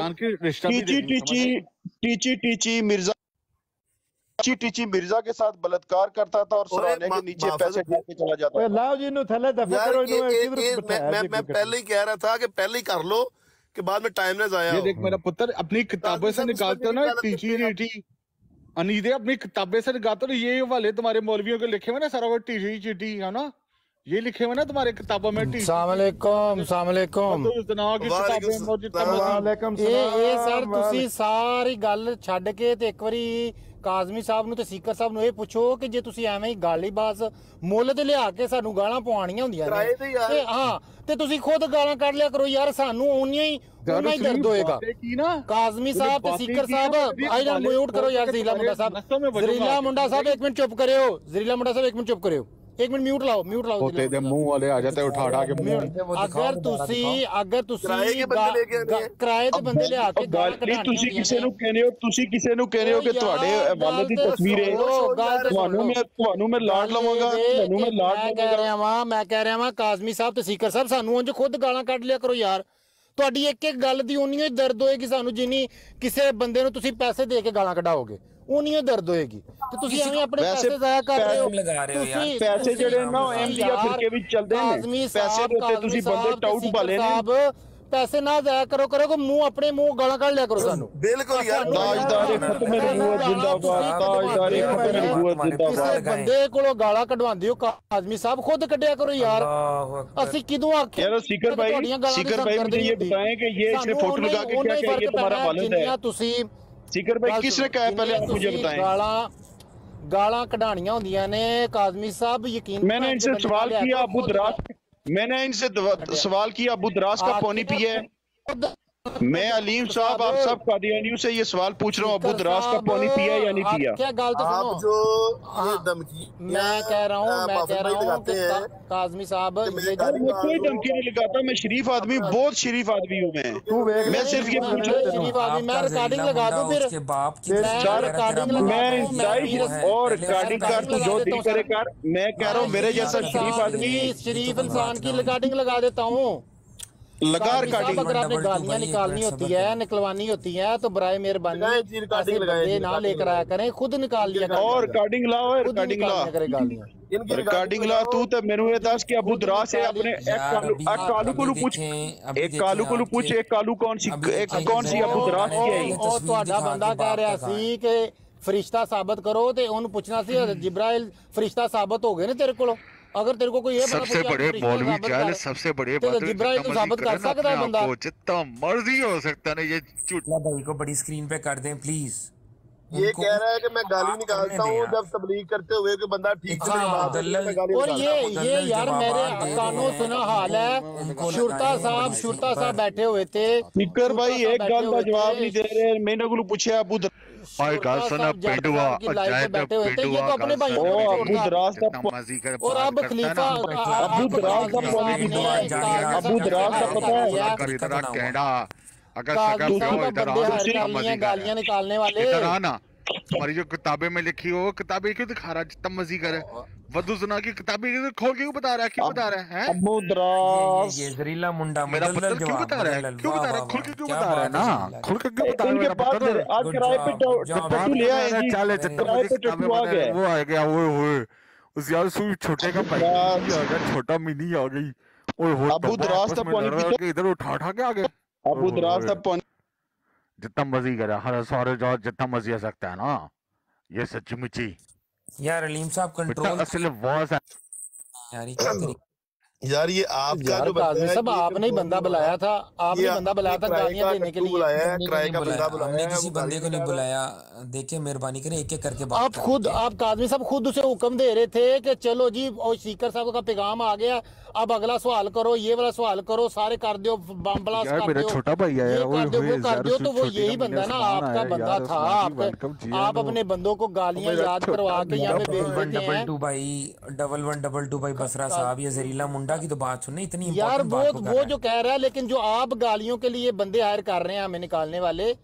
टीची मिर्जा के साथ बलात्कार करता था और सराहने के नीचे पैसे खा के चला जाता था। लाओ जी नु थल्ले दफा करो, मैं पहले ही कह रहा था कि पहले ही कर लो कि बाद में टाइम ना जाया। ये देख मेरा पुत्र अपनी किताबों से निकालते हो ना, टीची अनीदे अपनी किताबें से निकालते हो, ये वाले तुम्हारे मौलवियों के लिखे हुए ना सारा वो टीची चीटी है ना, ये लिखे हुए ना तुम्हारे किताबों में। सलाम सर, ਤੁਸੀਂ ਸਾਰੀ ਗੱਲ ਛੱਡ ਕੇ ਤੇ ਇੱਕ ਵਾਰੀ ਕਾਜ਼ਮੀ ਸਾਹਿਬ ਨੂੰ ਤੇ ਸੀਕਰ ਸਾਹਿਬ ਨੂੰ ਇਹ ਪੁੱਛੋ ਕਿ ਜੇ ਤੁਸੀਂ ਐਵੇਂ ਹੀ ਗਾਲੀ ਬਾਜ਼ ਮੁੱਲ ਤੇ ਲਿਆ ਕੇ ਸਾਨੂੰ ਗਾਲਾਂ ਪਵਾਉਣੀਆਂ ਹੁੰਦੀਆਂ ਨੇ ਤੇ ਹਾਂ ਤੇ ਤੁਸੀਂ ਖੁਦ ਗਾਲਾਂ ਕੱਢ ਲਿਆ ਕਰੋ ਯਾਰ, ਸਾਨੂੰ ਉਨੀਆਂ ਹੀ ਦਰਦ ਹੋਏਗਾ। ਕਾਜ਼ਮੀ ਸਾਹਿਬ ਤੇ ਸੀਕਰ ਸਾਹਿਬ ਆਈਦਾ ਮਿਊਟ ਕਰੋ ਯਾਰ। ਜ਼ਰੀਲਾ ਮੁੰਡਾ ਸਾਹਿਬ 1 ਮਿੰਟ ਚੁੱਪ ਕਰਿਓ। ਜ਼ਰੀਲਾ ਮੁੰਡਾ ਸਾਹਿਬ 1 ਮਿੰਟ ਚੁੱਪ ਕਰਿਓ, 1 ਮਿੰਟ ਮਿਊਟ ਲਾਓ, ਮਿਊਟ ਲਾਓ। तेरे मुंह वाले आ जाते उठा के ਅਗਰ ਤੁਸੀਂ ਕਿਰਾਏ ਦੇ ਬੰਦੇ ਲਿਆ ਕੇ ਗੱਲ ਨਹੀਂ, ਤੁਸੀਂ ਕਿਸੇ ਨੂੰ ਕਹਿੰਦੇ ਹੋ, ਕਿ ਤੁਹਾਡੇ ਵਾਲੇ ਦੀ ਤਸਵੀਰ ਹੈ, ਤੁਹਾਨੂੰ ਮੈਂ ਲਾੜ ਲਵਾਂਗਾ, ਮੈਂ ਕਹਿ ਰਿਹਾ ਵਾਂ ਕਾਜ਼ਮੀ ਸਾਹਿਬ ਤੇ ਸੀਕਰ ਸਾਹਿਬ ਸਾਨੂੰ ਉਂਝ ਖੁਦ ਗਾਲਾਂ ਕੱਢ ਲਿਆ ਕਰੋ ਯਾਰ। ਤੁਹਾਡੀ ਇੱਕ ਗੱਲ ਦੀ ਉਨੀ ਹੀ ਦਰਦ ਹੋਏਗੀ ਸਾਨੂੰ ਜਿੰਨੀ ਕਿਸੇ ਬੰਦੇ ਨੂੰ ਤੁਸੀਂ ਪੈਸੇ ਦੇ ਕੇ ਗਾਲਾਂ ਕਢਾਓਗੇ, ਉਨੀ ਹੀ ਦਰਦ ਹੋਏਗੀ। ਤੇ ਤੁਸੀਂ ਐਵੇਂ ਆਪਣੇ ਪੈਸੇ ਜ਼ਾਇਆ ਕਰ ਰਹੇ ਹੋ, ਤੁਸੀਂ ਪੈਸੇ ਜਿਹੜੇ ਨਾ ਐਮਪੀਆ ਫਿਰਕੇ ਵਿੱਚ ਚੱਲਦੇ ਨੇ, ਪੈਸੇ ਦੇ ਉੱਤੇ ਤੁਸੀਂ ਬੰਦੇ ਟਾਊਟ ਭਾਲੇ ਨੇ। पैसे ना जाया करो को मुंह अपने मुंह गाला काट लिया करो सानू। बिल्कुल यार, ताजदार खत्म नबूवत जिंदाबाद, ताजदार खत्म नबूवत जिंदाबाद। बंदे कोलों गाला कढवांदे हो काज़मी साहब, खुद कढिया करो यार। असि किदों आखे यार सीकर भाई मुझे ये बताएं कि ये इसने फोटो लगा के क्या किया, ये तुम्हारा वालिद है? सीकर भाई किसने कहा पहले आप मुझे बताएं। गाला कढानियां होंदियां ने काज़मी साहब, यकीन मैंने इनसे सवाल किया, अबू दराज का पानी पिया है? मैं अलीम साहब आप सब कादियानियों से ये सवाल पूछ रहा हूँ, अबू दराज का पानी पिया या नहीं पिया? क्या गल तो आप सुनो, जो ये धमकी मैं कह रहा हूँ लगाते हैं काजमी साहब कि मैं ये गाली मैं मार कोई दूं, धमकी नहीं लगाता, मैं शरीफ आदमी, बहुत शरीफ आदमी हूँ मैं सिर्फ ये पूछ रहा हूँ। शरीफ आदमी, मैं रिकॉर्डिंग लगा दूं फिर? उसके बाप की मैं रिकॉर्डिंग लगा मैं दूं, मैं दाइश और रिकॉर्डिंग कर, तू जो दिल करे कर। मैं कह रहा हूँ मेरे जैसा शरीफ आदमी शरीफ इंसान की रिकॉर्डिंग लगा देता हूँ। लगा रिकॉर्डिंग। अगर आपने गालियां निकालनी होती है, निकलवानी होती है, तो बराए मेहरबानी ऐसे बंदे ना लेकर आया करें, खुद निकाल लिया करें। और रिकॉर्डिंग ला, खुद रिकॉर्डिंग ला, निकाल करे गालियां। रिकॉर्डिंग ला। तू तो मेनू ये दस कि अबू दराज से अपने एक कालू को पूछ, एक कालू को पूछ, एक कालू कौन सी अबू दराज की आई? ਉਹ ਤੁਹਾਡਾ ਬੰਦਾ ਕਹਿ ਰਿਹਾ ਸੀ ਕਿ ਫਰਿਸ਼ਤਾ ਸਾਬਤ ਕਰੋ ਤੇ ਉਹਨੂੰ ਪੁੱਛਣਾ ਸੀ ਜਿਬਰਾਇਲ ਫਰਿਸ਼ਤਾ ਸਾਬਤ ਹੋ ਗਏ ਨੇ ਤੇਰੇ ਕੋਲੋਂ? अगर तेरे को कोई ये सबसे बड़े मौलवी चाल, सबसे बड़े जिब्राइल तो साबित कर सकता है बंदा, जितना मर्जी हो सकता है। ये झूठ भाई को बड़ी स्क्रीन पे कर दें प्लीज। ये कह रहा है कि मैं गाली निकालता हूँ जब तबलीग करते हुए कि बंदा ठीक से बात है, मैं गाली और निकालता ये यार मेरे कानों सुना हाल है। शुरता साहब बैठे हुए थे, स्पीकर भाई एक गल का जवाब नहीं दे रहे। मैंने को पूछा अबू भाई गाल सुना पेंडुआ बैठे हुए थे, ये तो अपने भाइयों को अबू दराज का और अब खलीफा अबू दराज का अबू दराज का पता है इधर कैंडा अगर सका गालियां निकालने वाले इधर आना। हमारी जो किताबें में लिखी हो, किताबें क्यों दिखा रहा है? जितना मर्जी करे वधु सुना की किताबें खोल के क्यों बता रहा है? क्यों बता रहा है? अबू दराज ये जहरीला मुंडा मेरा पत्थर क्यों बता रहा है? क्यों बता रहा है? खुल के क्यों बता रहा है ना? खुल के क्यों बता रहा है? पत्थर आज किराए पे टट्टू ले आए जी, चले किराए पे टट्टू आ गए, वो आ गया। ओए उस यार सुई छोटे का भाई आ गया, छोटा मिनी आ गई। ओए हो अबू दराज का पानी पीता, इधर उठा के आ गए। अबू दराज का पानी जितना मर्जी करे, हर सारे जो जितना मर्जी आ सकता है ना। ये सच्ची मुच्ची यार अलीम साहब कंट्रोल असल वॉस है यार, ये क्या तरीका यार ये आपका जो बंदा है, सब आपने ही बंदा बुलाया था, आपने बंदा बुलाया था गालियां देने के लिए। बुलाया है, किराए का बंदा बुलाया हमने है, किसी वो बंदे को नहीं बुलाया। देखिए मेहरबानी करें एक एक करके बात आप काजमी साहब खुद उसे हुक्म दे रहे थे कि चलो जी और स्पीकर साहब का पैगाम आ गया, अब अगला सवाल करो, ये वाला सवाल करो, सारे कर दो, बम ब्लास्ट कर दो, मेरा छोटा भाई आया, ये कर दो, वो कर दो। तो वो यही बंदा ना आपका बंदा था। आप अपने बंदों को गालियां याद करवा के यहाँ पे भेज देते हैं। 1122 भाई 1122 भाई बसरा साहब, ये जहरीला मुंडा की तो बात सुननी इतनी यार वो जो कह रहा है, लेकिन जो आप गालियों के लिए बंदे हायर कर रहे हैं हमें निकालने वाले,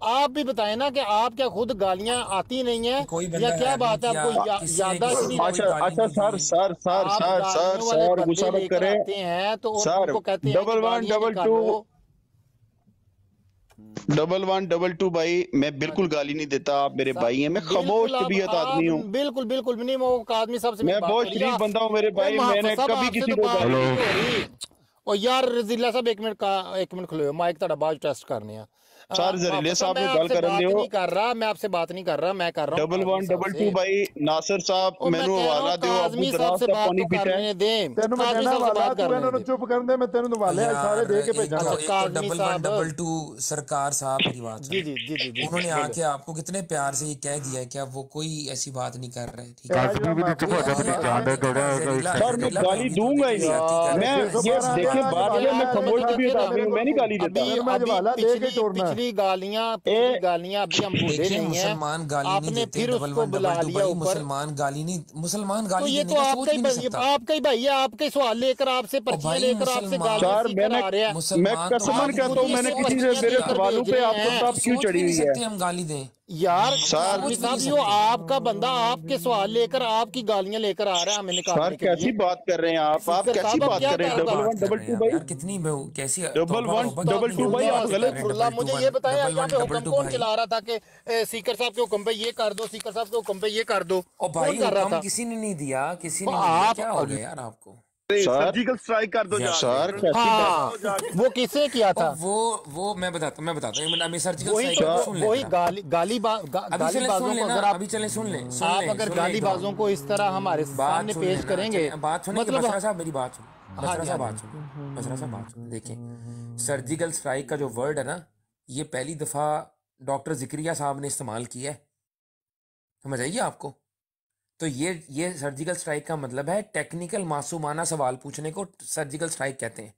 आप भी बताएं ना कि आप क्या खुद गालियां आती नहीं है या क्या बात है? आपको याददाश्त नहीं? अच्छा सर गुस्सा मत करें हैं तो सर, उनको कहते हैं 1122 भाई, मैं बिल्कुल गाली नहीं देता, आप मेरे भाई हैं, मैं खामोश तबीयत आदमी हूँ। बिल्कुल नहीं, वो आदमी सबसे मैं बहुत शरीफ बंदा हूँ मेरे भाई, मैंने कभी किसी को और यार रजीला साहब एक मिनट खुलो, माइक ਤੁਹਾਡਾ ਬਾਅਦ ਟੈਸਟ ਕਰਨੇ ਆ। सर जहरीले साहब ने गल करन दियो, नहीं कर रहा, मैं आपसे बात नहीं कर रहा, मैं कर रहा हूं 1122 भाई नासिर साहब मेनू हवाला दियो, अबू दराज का पानी पीता है। ਤੈਨੂੰ ਮੈਂ ਕਹਿੰਦਾ ਵਾਲਾ ਤੂੰ ਇਹਨਾਂ ਨੂੰ ਚੁੱਪ ਕਰਨ ਦੇ, ਮੈਂ ਤੈਨੂੰ ਨਵਾਲੇ ਸਾਰੇ ਦੇ ਕੇ भेजांगा। 1122 सरकार साहब मेरी बात जी उन्होंने आके आपको कितने प्यार से ये कह दिया कि अब वो कोई ऐसी बात नहीं कर रहे, ठीक है सर? मैं गाली दूंगा ही नहीं, मैं ये देखिए बात है, मैं खामोश तबीयत आदमी हूं, मैं नहीं गाली देता। गालियां अभी हम भूले नहीं है, मुसलमान गाली नहीं देते, फिर उसको बुला लिया ऊपर। मुसलमान गाली तो ये तो आपका ही भाई है, आपके सवाल लेकर, आपसे पर्चियां लेकर, आपसे गाली आ रहे हैं। मैं कसमन कहता हूँ, मैंने किसी से मेरे सवालों पे आपको तब क्यों चढ़ी हुई है? हम गाली दें यार साहब, यो आपका बंदा आपके सवाल लेकर, आपकी गालियां लेकर आ रहा है हमें निकालने के लिए। कैसी बात कर रहे हैं आप कैसी बात कर रहे हैं? 1122 भाई कितनी कैसी 1122 भाई आप गलत। मुझे ये बताएं यहाँ पे हुक्म कौन चला रहा था कि स्पीकर साहब के हुक्म पे ये कर दो, स्पीकर साहब के हुक्म पे ये कर दो? भाई हुक्म किसी ने नहीं दिया, किसी ने क्या हो गया यार आपको? सर्जिकल स्ट्राइक कर दो सर। वो किसे किया था? वो मैं बताता हूँ सर्जिकल स्ट्राइक वही गालीबाजों को अगर अभी चले सुन ले, आप अगर गालीबाजों को इस तरह हमारे सामने पेश करेंगे, मतलब बसरा साहब मेरी बात सुन, बसरा साहब बात सुन। देखिए सर्जिकल स्ट्राइक का जो वर्ड है ना, ये पहली दफा डॉक्टर जिक्रिया साहब ने इस्तेमाल किया है, समझ आइए आपको? तो ये सर्जिकल स्ट्राइक का मतलब है टेक्निकल मासूमाना सवाल पूछने को सर्जिकल स्ट्राइक कहते हैं।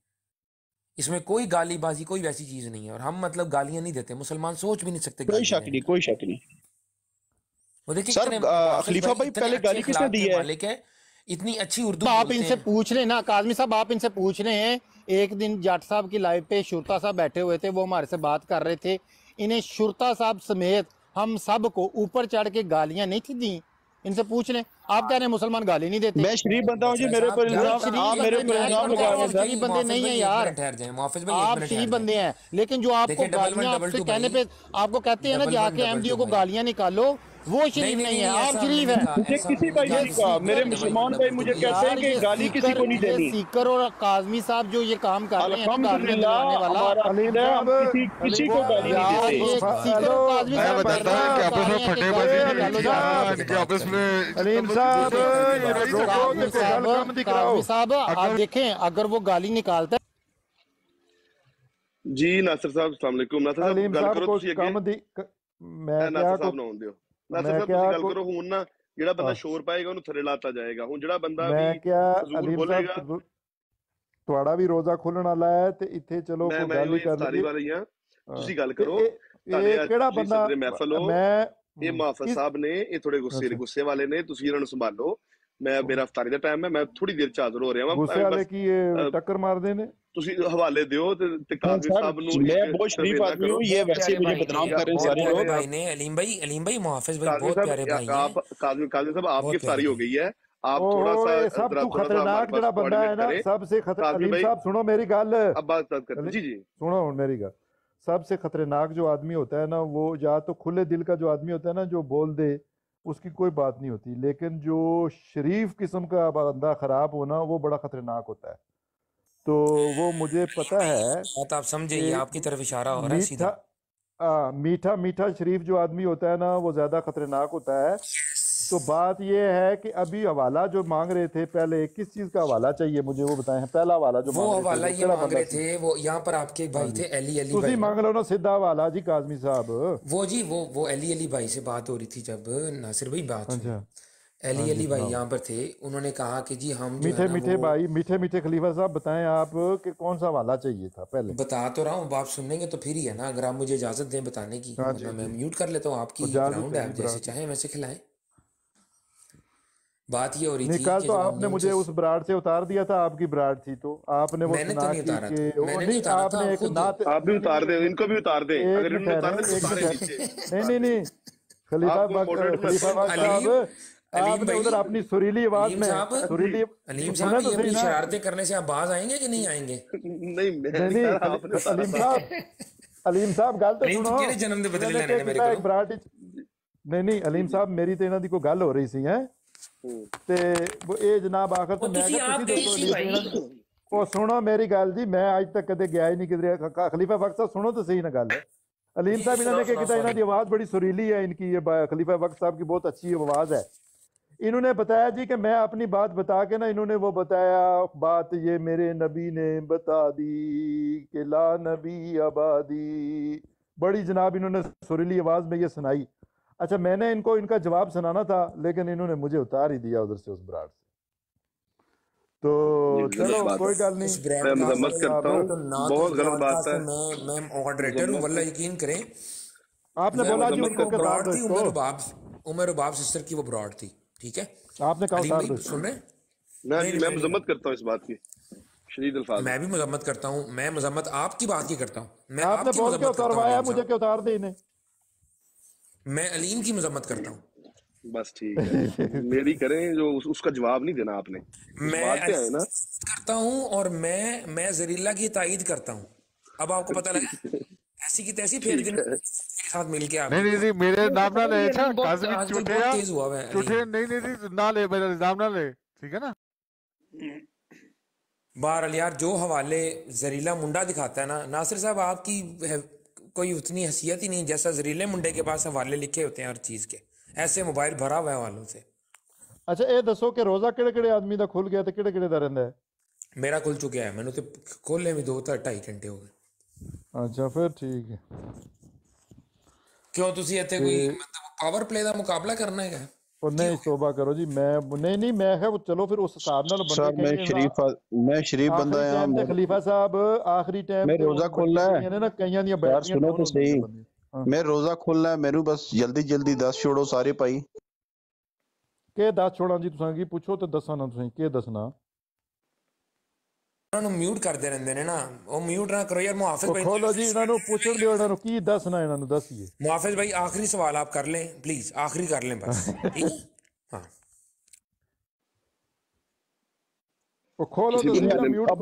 इसमें कोई गालीबाजी कोई वैसी चीज नहीं है। और हम मतलब गालियां नहीं देते, मुसलमान सोच भी नहीं सकते कोई गाली शक देने नहीं, का। कोई शक नहीं वो देखिए सर। कितने मुहाफिज खलीफा भाई भाई इतने पहले अच्छे गाली किसने अखलाक दी के है? मालिक है, इतनी अच्छी उर्दू आप बोलते इनसे हैं। पूछ रहे ना काजमी साहब, आप इनसे पूछ रहे हैं। एक दिन जाट साहब की लाइव पे शुरता साहब बैठे हुए थे, वो हमारे से बात कर रहे थे। इन्हें शुरता साहब समेत हम सब को ऊपर चढ़ के गालियां नहीं थी दी। इनसे पूछ लें। आप कह रहे हैं मुसलमान गाली नहीं देते। मैं शरीफ बंदा हूँ जी, बसरा मेरे साहब पर क्या इल्जाम, शरीफ आप बंदे मेरे पर मैं इल्जाम करता लगा हूँ, रहे हैं आप सर। शरीफ बंदे मुहाफिज नहीं भाई है एक यार। मिनट ठहर जाए, मुहाफिज भाई एक आप मिनट शरीफ ठहर बंदे जाए। हैं, लेकिन जो आपको देखिए डबल वन गालियां डबल आपसे टू कहने भाई, पे आपको कहते हैं ना डबल वन जाके डबल अहमदियों टू को भाई। गालियां निकालो, वो नहीं शरीफ नहीं नहीं है। नहीं, आप ऐसा शरीफ हमने नहीं है कहा, मुझे ऐसा किसी हमने भाई नहीं ने कहा। नहीं कहा, मेरे डबल वन मुसलमान भाई डबल टू मुझे भाई। कहते हैं यार कि ये गाली किसी को नहीं ये देनी। सीकर और काजमी साहब जो ये काम कर रहे हैं ना गालियां अल्हम्दुलिल्लाह दिलवाने वाला, हमारा अलीम अकीदा है, हम साहब, किसी अलीम को साहब, गाली नहीं यार देते। ये सीकर हेलो, और काजमी मैं साहब बताता हूँ कि आपस में फटे गालियां बाजी निकालो नहीं जा साहब, इनके आपस में अलीम तमज्जुद साहब, है, करके ये बात नहीं करो। सकते। काजमी साहब, काजमी साहब आप अगर देखें, अगर वो गाली निकालता जी नासिर साहब अस्सलाम वालेकुम। नासिर साहब अलीम गल साहब करो कुछ ਤੁਸੀਂ ਅੱਗੇ। ਕੰਮ ਦੀ ਮੈਂ ਨਾਸਿਰ ਕਿਹਾ ਸਾਹਿਬ ਨੂੰ ਆਉਣ ਦਿਓ। ਨਾਸਿਰ ਮੈਂ ਸਾਹਿਬ ਕਿਹਾ ਤੁਸੀਂ ਗੱਲ ਕਰੋ। ਹੁਣ ਨਾ ਜਿਹੜਾ ਬੰਦਾ ਸ਼ੋਰ ਪਾਏਗਾ ਉਹਨੂੰ ਥੱਲੇ ਲਾਤਾ ਜਾਏਗਾ। ਹੁਣ ਜਿਹੜਾ ਬੰਦਾ ਵੀ ਮੈਂ ਕਿਹਾ ਫਜ਼ੂਲ ਅਲੀਮ ਬੋਲੇਗਾ। ਸਾਹਿਬ ਤੁਹਾਡਾ ਵੀ ਰੋਜ਼ਾ ਖੁੱਲਣ ਵਾਲਾ ਹੈ ਤੇ ਇੱਥੇ ਚਲੋ ਮੈਂ ਕੋਈ ਗੱਲ ਹੀ ਕਰ ਇਫਤਾਰੀ ਲਈਏ। ਵਾਲੀ ਆ, ਤੁਸੀਂ ਗੱਲ ਤੇ ਕਰੋ। ਇਹ ਕਿਹੜਾ ਤੁਸੀਂ ਬੰਦਾ ਸਦਰੇ ਮਹਿਫਲ ਹੋ। ਮੈਂ ਇਹ ਮੁਹਾਫਿਜ਼ ਸਾਹਿਬ ਨੇ, ਇਹ ਥੋੜੇ ਗੁੱਸੇ ਵਾਲੇ ਨੇ, ਤੁਸੀਂ ਇਹਨਾਂ ਨੂੰ ਸੰਭਾਲੋ। ਮੇਰਾ ਇਫਤਾਰੀ ਦਾ ਟਾਈਮ ਹੈ, ਮੈਂ ਥੋੜੀ ਦੇਰ ਚ ਹਾਜ਼ਰ ਹੋ ਰਿਹਾ ਵਾਂ। ਗੁੱਸੇ ਵਾਲੇ ਕੀ ਇਹ ਟੱਕਰ ਮਾਰਦੇ ਨੇ? ਤੁਸੀਂ ਹਵਾਲੇ ਦਿਓ ਤੇ ਕਾਜ਼ਮੀ ਸਾਹਿਬ ਨੂੰ मैं बहुत शरीफ आदमी हूँ, ये वैसे मुझे बदनाम कर रहे हैं सारे प्यारे लोग। भाई ने अलीम भाई मुहाफिज भाई काजमी बहुत साहब, प्यारे भाई हैं। काजमी साहब आपकी बहुत इफ्तारी हो प्यारे गई है। आप थोड़ा सा ये सब तू खतरनाक जड़ा बंदा है ना, सबसे अलीम साहब सुनो मेरी गल। अब बात करते जी जी सुनो मेरी गल। सबसे खतरनाक जो आदमी होता है ना, वो या तो खुले दिल का जो आदमी होता है ना, जो बोल दे उसकी कोई बात नहीं होती, लेकिन जो शरीफ किस्म का बंदा खराब होना वो बड़ा खतरनाक होता है। तो वो मुझे पता है। बात आप समझे, ये आपकी तरफ इशारा हो रहा है सीधा। मीठा मीठा शरीफ जो आदमी होता है ना, वो ज्यादा खतरनाक होता है। तो बात ये है कि अभी हवाला जो मांग रहे थे, पहले किस चीज का हवाला चाहिए मुझे वो बताएं। पहला हवाला जो वो हवाला ये मांग रहे थे, वो यहाँ पर आपके एक भाई थे अली भाई, मांग लो ना सीधा हवाला जी काजमी साहब। वो जी वो अली भाई से बात हो रही थी जब नासिर भाई बात अच्छा अली भाई यहाँ पर थे। उन्होंने कहा कि जी हम मीठे मीठे भाई, मीठे मीठे खलीफा साहब बताएं आप कि कौन सा हवाला चाहिए था पहले। बता तो रहा हूँ, आप सुनेंगे तो फिर ही है ना। अगर आप मुझे इजाजत दें बताने की, वरना मैं म्यूट कर लेता हूँ। आपकी ग्राउंड है, आप जैसे चाहे वैसे खिलाएं। बात ये हो रही थी कल तो आपने मुझे उस ब्राड से उतार दिया था, आपकी ब्राड थी तो आपने वो मैंने तो नहीं उतारा था, मैंने नहीं आपने उतारा एक था। नात आप भी उतार दे, इनको भी उतार दे। अगर इन्होंने उतार दे तो उतारे नीचे। नहीं खलीफा साहब आपने उधर अपनी सुरीली आवाज में सुरीली अलीम साहब ये अपनी शरारतें करने से आप बाज आएंगे कि नहीं आएंगे? नहीं अलीम साहब गल तो सुनो। किहड़े जन्म दे बदले लेने ने मेरे को? नहीं अलीम साहब मेरी तो इन्हां दी कोई गल हो रही सी है ते वो ए जनाब आखिर तो मैं ओ सुनो मेरी गल जी, मैं आज तक कदे गया ही नहीं किधरे। खलीफा वक्त साहब सुनो तो सही ना गल। अलीम साहब इन्होंने क्या किया, इन्हों की आवाज बड़ी सुरीली है इनकी, ये खलीफा वक्त साहब की बहुत अच्छी आवाज है। इन्होंने बताया जी कि मैं अपनी बात बता के ना, इन्होंने वो बताया बात ये मेरे नबी ने बता दी कि ला नबी आबादी। बड़ी जनाब इन्होंने सुरीली आवाज में ये सुनाई। अच्छा मैंने इनको इनका जवाब सुनाना था, लेकिन इन्होंने मुझे उतार ही दिया उधर से उस ब्राड से। तो चलो कोई गल नहीं, मैं मजम्मत करता हूँ, बहुत गलत बात है। मैं मॉडरेटर हूँ, वल्लाह यकीन करें। आपने बोला जी उनको ब्रॉड थी, उमर उबाब सिस्टर की वो ब्रॉड थी, ठीक है। आपने कहा सुन रहे? मैं मजम्मत करता हूँ इस बात की, शदीद अल्फाज। मैं भी मजम्मत करता हूँ, मैं मजम्मत आपकी बात की करता हूँ। मैं आपने बोल के उतारवाया, मुझे क्या उतार दे इन्हें। मैं अलीम की मजम्मत करता हूँ। बस ठीक है, मेरी करें जो उसका जवाब नहीं देना आपने। मैं ना करता हूँ और मैं जरीला की तायीद करता हूँ। अब आपको पता लगा ऐसी की तैसी फेर दिन के साथ मिलके आप नहीं मेरे नाम ना ले, अच्छा काज़मी चुटिया तेज हुआ है चुटिया नहीं ना ले, मेरा नाम ना ले, ठीक है ना। बहरहाल यार जो हवाले जरीला मुंडा दिखाता है ना नासिर साहब, आपकी कोई उतनी हैसियत ही नहीं जैसा जरीले मुंडे के पास हवाले लिखे होते हैं हर चीज के। ऐसे मोबाइल भरा हुआ है हवालों से। अच्छा ये दसो कि रोजा किहड़े आदमी दा खुल गया ते किहड़े दा रहिंदा है? मेरा खुल चुका है, मैंने तो खोले भी 2-2.5 घंटे हो गए। अच्छा फिर ठीक है। क्यों तुसी इत्थे कोई मतलब पावर प्ले दा मुकाबला करना है? और नहीं तौबा करो जी मैं नहीं मैं है वो चलो फिर उस हिसाब नाल बंदे सर मैं शरीफ बंदा आखिरी हां टाइम ते खलीफा साहब आखिरी टाइम मैं ते रोजा हुण खोलना बच्चे है कईयां ने ना कईयां दी यार बैटरियां सुनो डाउन तो हो सही गईयां बंदे हाँ मैं रोजा खोलना है मेनू बस जल्दी जल्दी 10 छोड़ो सारे भाई के 10 छोड़ां जी तुसां की पूछो ते दसां ना तुसें के दसना ਉਹਨਾਂ ਨੂੰ ਮਿਊਟ ਕਰਦੇ ਰਹਿੰਦੇ ਨੇ ਨਾ ਉਹ ਮਿਊਟ ਨਾ ਕਰੋ यार मुहाफिज ਉਹ भाई ਖੋਲੋ ਜੀ ਇਹਨਾਂ ਨੂੰ ਪੁੱਛਣ ਦਿਓ ਇਹਨਾਂ ਨੂੰ ਕੀ ਦੱਸਣਾ ਇਹਨਾਂ ਨੂੰ ਦੱਸੀਏ मुहाफिज भाई आखिरी सवाल आप कर लें प्लीज आखिरी कर लें बस ठीक है हाँ ਉਹ ਖੋਲੋ ਤੇ ਸਹੀ ਨਾ ਮਿਊਟ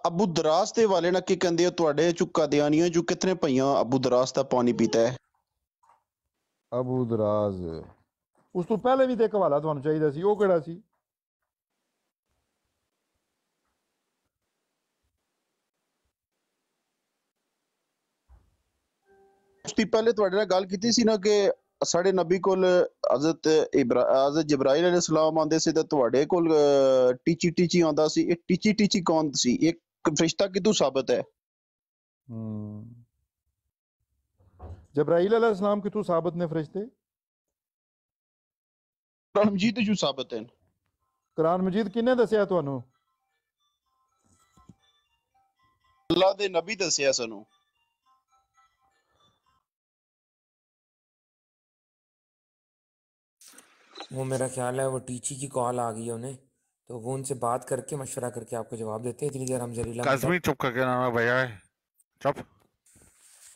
ਅਬੂ ਦਰਾਸ ਦੇ ਵਾਲੇ ਨਾਲ ਕੀ ਕਹਿੰਦੇ ਹੋ ਤੁਹਾਡੇ ਚੁ ਕਾਦੀਆਨੀਆਂ ਚੁ ਕਿਤਨੇ ਭਈਆਂ ਅਬੂ ਦਰਾਸ ਦਾ ਪਾਣੀ ਪੀਤਾ ਹੈ ਅਬੂ ਦਰਾਜ਼ ਉਸ ਤੋਂ ਪਹਿਲੇ ਵੀ ਤੇ ਇੱਕ ਹਵਾਲਾ ਤੁਹਾਨੂੰ ਚਾਹੀਦਾ ਸੀ ਉਹ ਕਿਹੜਾ ਸੀ ਉਸ ਤੋਂ ਪਹਿਲੇ ਤੁਹਾਡੇ ਨਾਲ ਗੱਲ ਕੀਤੀ ਸੀ ਨਾ ਕਿ ਸਾਡੇ ਨਬੀ ਕੋਲ ਹਜ਼ਰਤ ਜਿਬਰਾਈਲ ਅਲੈਹਿਸ ਸਲਾਮ ਆਉਂਦੇ ਸੀ ਤੇ ਤੁਹਾਡੇ ਕੋਲ ਟੀਚੀ ਆਉਂਦਾ ਸੀ ਇਹ ਟੀਚੀ ਕੌਣ ਸੀ ਇੱਕ ਫਰਿਸ਼ਤਾ ਕਿਦੋਂ ਸਾਬਤ ਹੈ जब्राइल अलैहिस्सलाम कितों साबित ने फरिश्ते कुरान मजीद जो साबित है कुरान मजीद किन्ने दसिया ਤੁਹਾਨੂੰ ਅੱਲਾਹ ਦੇ ਨਬੀ ਦੱਸਿਆ ਸਾਨੂੰ वो मेरा ख्याल है वो टीची की कॉल आ गई है उन्हें तो वो उनसे बात करके मशवरा करके आपको जवाब देते हैं इतनी देर हम जहरीला काज़मी चुप करके ना भैया चुप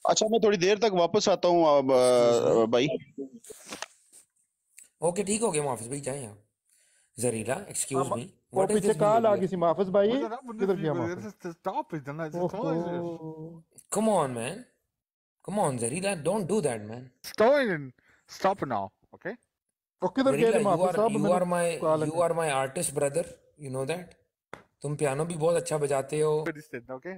अच्छा मैं थोड़ी देर तक वापस आता हूँ भाई ओके ठीक हो गया मुहाफिज भाई जाएं आप जहरीला एक्सक्यूज मी वो पीछे कॉल आ गई सी मुहाफिज भाई किधर गया Muhafiz stop it come on man come on जहरीला don't do that man stop now okay किधर गए मुहाफिज साहब you are my artist brother you know that तुम पियानो भी बहुत अच्छा बजाते हो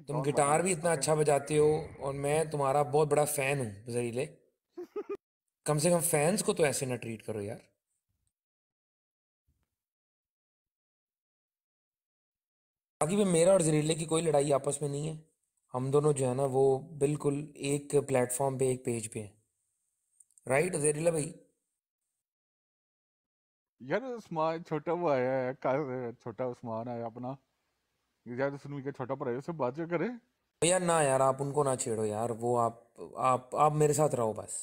तुम गिटार भी इतना अच्छा बजाते हो और मैं तुम्हारा बहुत बड़ा फैन हूँ जहरीले कम से कम फैंस को तो ऐसे ना ट्रीट करो यार बाकी में मेरा और जहरीले की कोई लड़ाई आपस में नहीं है हम दोनों जो है ना वो बिल्कुल एक प्लेटफॉर्म पे एक पेज पे हैं राइट जहरीला भाई यार उस्मान छोटा वो आया है छोटा उस्मान आया अपना यार सुनवी का छोटा भरा उससे बात करे यार ना यार आप उनको ना छेड़ो यार वो आप मेरे साथ रहो बस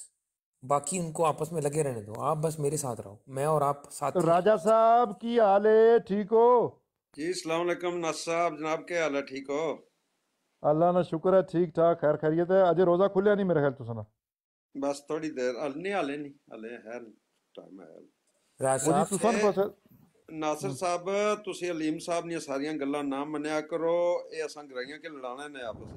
बाकी उनको आपस में लगे रहने दो आप बस मेरे साथ रहो मैं और आप साथ राजा साहब की हाल है ठीक हो जी अस्सलाम वालेकुम नास साहब जनाब क्या हाल है ठीक हो अल्लाह ना शुक्र है ठीक ठाक खैर खैरियत है अजय रोजा खुलिया नहीं मेरे ख्याल तुसा बस थोड़ी देर हाले नहीं है टाइम है नासिर साहब तुसी अलीम साहब नी सारियां गल्लां ना मन्या करो ये असां गराइयां के लड़ाने ने आपस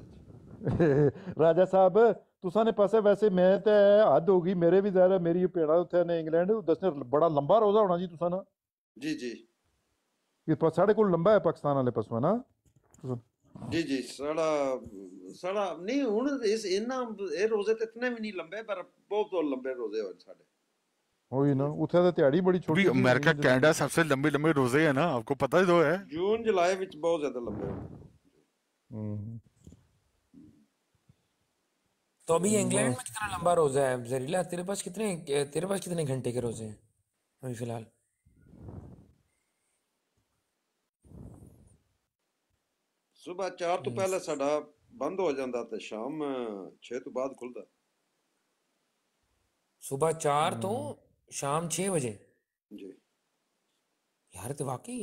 विच राजा साहब तुसा ने पासे वैसे मैं ते हद हो गई मेरे भी ज़ाहिर मेरी पेड़ा उत्थे ने इंग्लैंड दसने बड़ा लंबा रोजा होना जी तुसा ना जी जी कि साढ़े कोल लंबा है पाकिस्तान वाले पासों है ना जी जी साड़ा नहीं हुन इस इना ए रोजे ते इतने भी नहीं लंबे पर बहुत लंबे रोजे हो साडे वही ना उथे तो दिहाड़ी बड़ी छोटी अमेरिका कनाडा सबसे लंबे लंबे रोजे है ना आपको पता ही तो है जून जुलाई विच बहुत ज्यादा लंबे तो अभी इंग्लैंड में कितना लंबा रोजा है जहरीला तेरे पास कितने घंटे के रोजे हैं अभी फिलहाल सुबह 4 तो पहले साडा बंद हो जाता ते शाम 6 तो बाद खुलता सुबह 4 तो शाम 6 बजे जी यार तो वाकई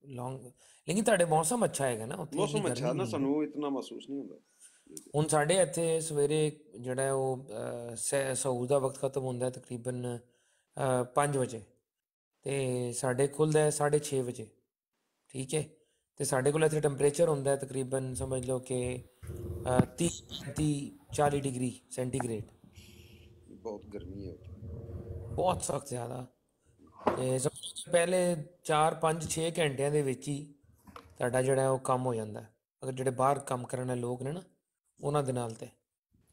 लॉन्ग लेकिन ਤੁਹਾਡੇ ਮੌਸਮ ਅੱਛਾ ਹੈਗਾ ਨਾ ਉੱਥੇ ਮੌਸਮ ਅੱਛਾ ਨਾ ਸਾਨੂੰ ਇਤਨਾ ਮਹਿਸੂਸ ਨਹੀਂ ਹੁੰਦਾ ਹੁਣ ਸਾਡੇ ਇੱਥੇ ਸਵੇਰੇ ਜਿਹੜਾ ਉਹ ਸਹੂਰ ਦਾ ਵਕਤ ਖਤਮ ਹੁੰਦਾ ਤਕਰੀਬਨ 5 ਵਜੇ ਤੇ ਸਾਡੇ ਖੁੱਲਦਾ ਹੈ 6:30 ਵਜੇ ਠੀਕ ਹੈ ਤੇ ਸਾਡੇ ਕੋਲ ਇੱਥੇ ਟੈਂਪਰੇਚਰ ਹੁੰਦਾ ਤਕਰੀਬਨ ਸਮਝ ਲਓ ਕਿ 30-40 ਡਿਗਰੀ ਸੈਂਟੀਗ੍ਰੇਡ बहुत गर्मी है ਬਹੁਤ ਸਖਤ ਜ਼ਿਆਦਾ ਤੇ ਸਭ ਤੋਂ ਪਹਿਲੇ 4-5-6 ਘੰਟਿਆਂ ਦੇ ਵਿੱਚ ਹੀ ਤੁਹਾਡਾ ਜਿਹੜਾ ਉਹ ਕੰਮ ਹੋ ਜਾਂਦਾ ਅਗਰ ਜਿਹੜੇ ਬਾਹਰ ਕੰਮ ਕਰਨ ਵਾਲੇ ਲੋਕ ਨੇ ਨਾ ਉਹਨਾਂ ਦੇ ਨਾਲ ਤੇ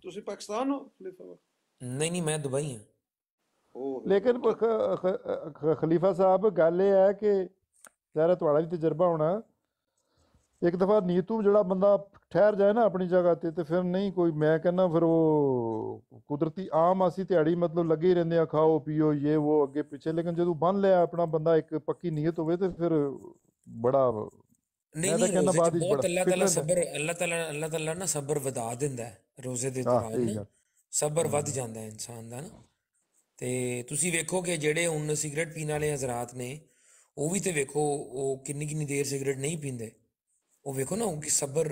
ਤੁਸੀਂ ਪਾਕਿਸਤਾਨ ਹੋ ਨਹੀਂ ਮੈਂ ਦੁਬਈ ਹਾਂ लेकिन खलीफा साहब गल ये है कि ज़ाहिर थोड़ा भी तजर्बा होना ਇੱਕ ਦਫਾ ਨੀਤੂ ਜਿਹੜਾ ਬੰਦਾ ਠਹਿਰ ਜਾਏ ਨਾ ਆਪਣੀ ਜਗ੍ਹਾ ਤੇ ਫਿਰ ਨਹੀਂ ਕੋਈ, ਮੈਂ ਕਹਿੰਦਾ ਫਿਰ ਉਹ ਕੁਦਰਤੀ ਆਮ ਅਸੀਂ ਦਿਹਾੜੀ ਮਤਲਬ ਲੱਗੇ ਹੀ ਰਹਿੰਦੇ ਆ, ਖਾਓ ਪੀਓ ਇਹ ਉਹ ਅੱਗੇ ਪਿੱਛੇ, ਲੇਕਿਨ ਜਦੋਂ ਬੰਨ ਲਿਆ ਆਪਣਾ ਬੰਦਾ ਇੱਕ ਪੱਕੀ ਨੀਅਤ ਹੋਵੇ ਤੇ ਫਿਰ ਬੜਾ, ਨਹੀਂ ਮੈਂ ਤਾਂ ਨਹੀਂ ਕਹਿੰਦਾ ਰੋਜ਼ੇ 'ਚ ਬਾਅਦ ਵਿੱਚ ਬਹੁਤ ਬੜਾ ਅੱਲਾਹ ਤਾਲਾ ਫਿਕਰ ਸਬਰ, ਅੱਲਾਹ ਤਾਲਾ ਨਾ ਸਬਰ ਵਧਾ ਦਿੰਦਾ ਹੈ ਰੋਜ਼ੇ ਦੇ ਆਹ ਦੌਰਾਨ ਇਹੀ ਨਾ, ਗੱਲ ਸਬਰ ਵੱਧ ਜਾਂਦਾ ਹੈ ਇਨਸਾਨ ਦਾ ਨਾ। ਤੇ ਤੁਸੀਂ ਵੇਖੋ ਕਿ ਜਿਹੜੇ ਹੁਣ ਸਿਗਰਟ ਪੀਣ ਵਾਲੇ ਹਜ਼ਰਾਤ ਨੇ ਉਹ ਵੀ ਤੇ ਵੇਖੋ ਉਹ ਕਿੰਨੀ ਕਿੰਨੀ ਦੇਰ ਸਿਗਰਟ ਨਹੀਂ ਪੀਂਦੇ, ਉਹ ਵੇਖੋ ਨਾ ਉਹ ਕਿ ਸਬਰ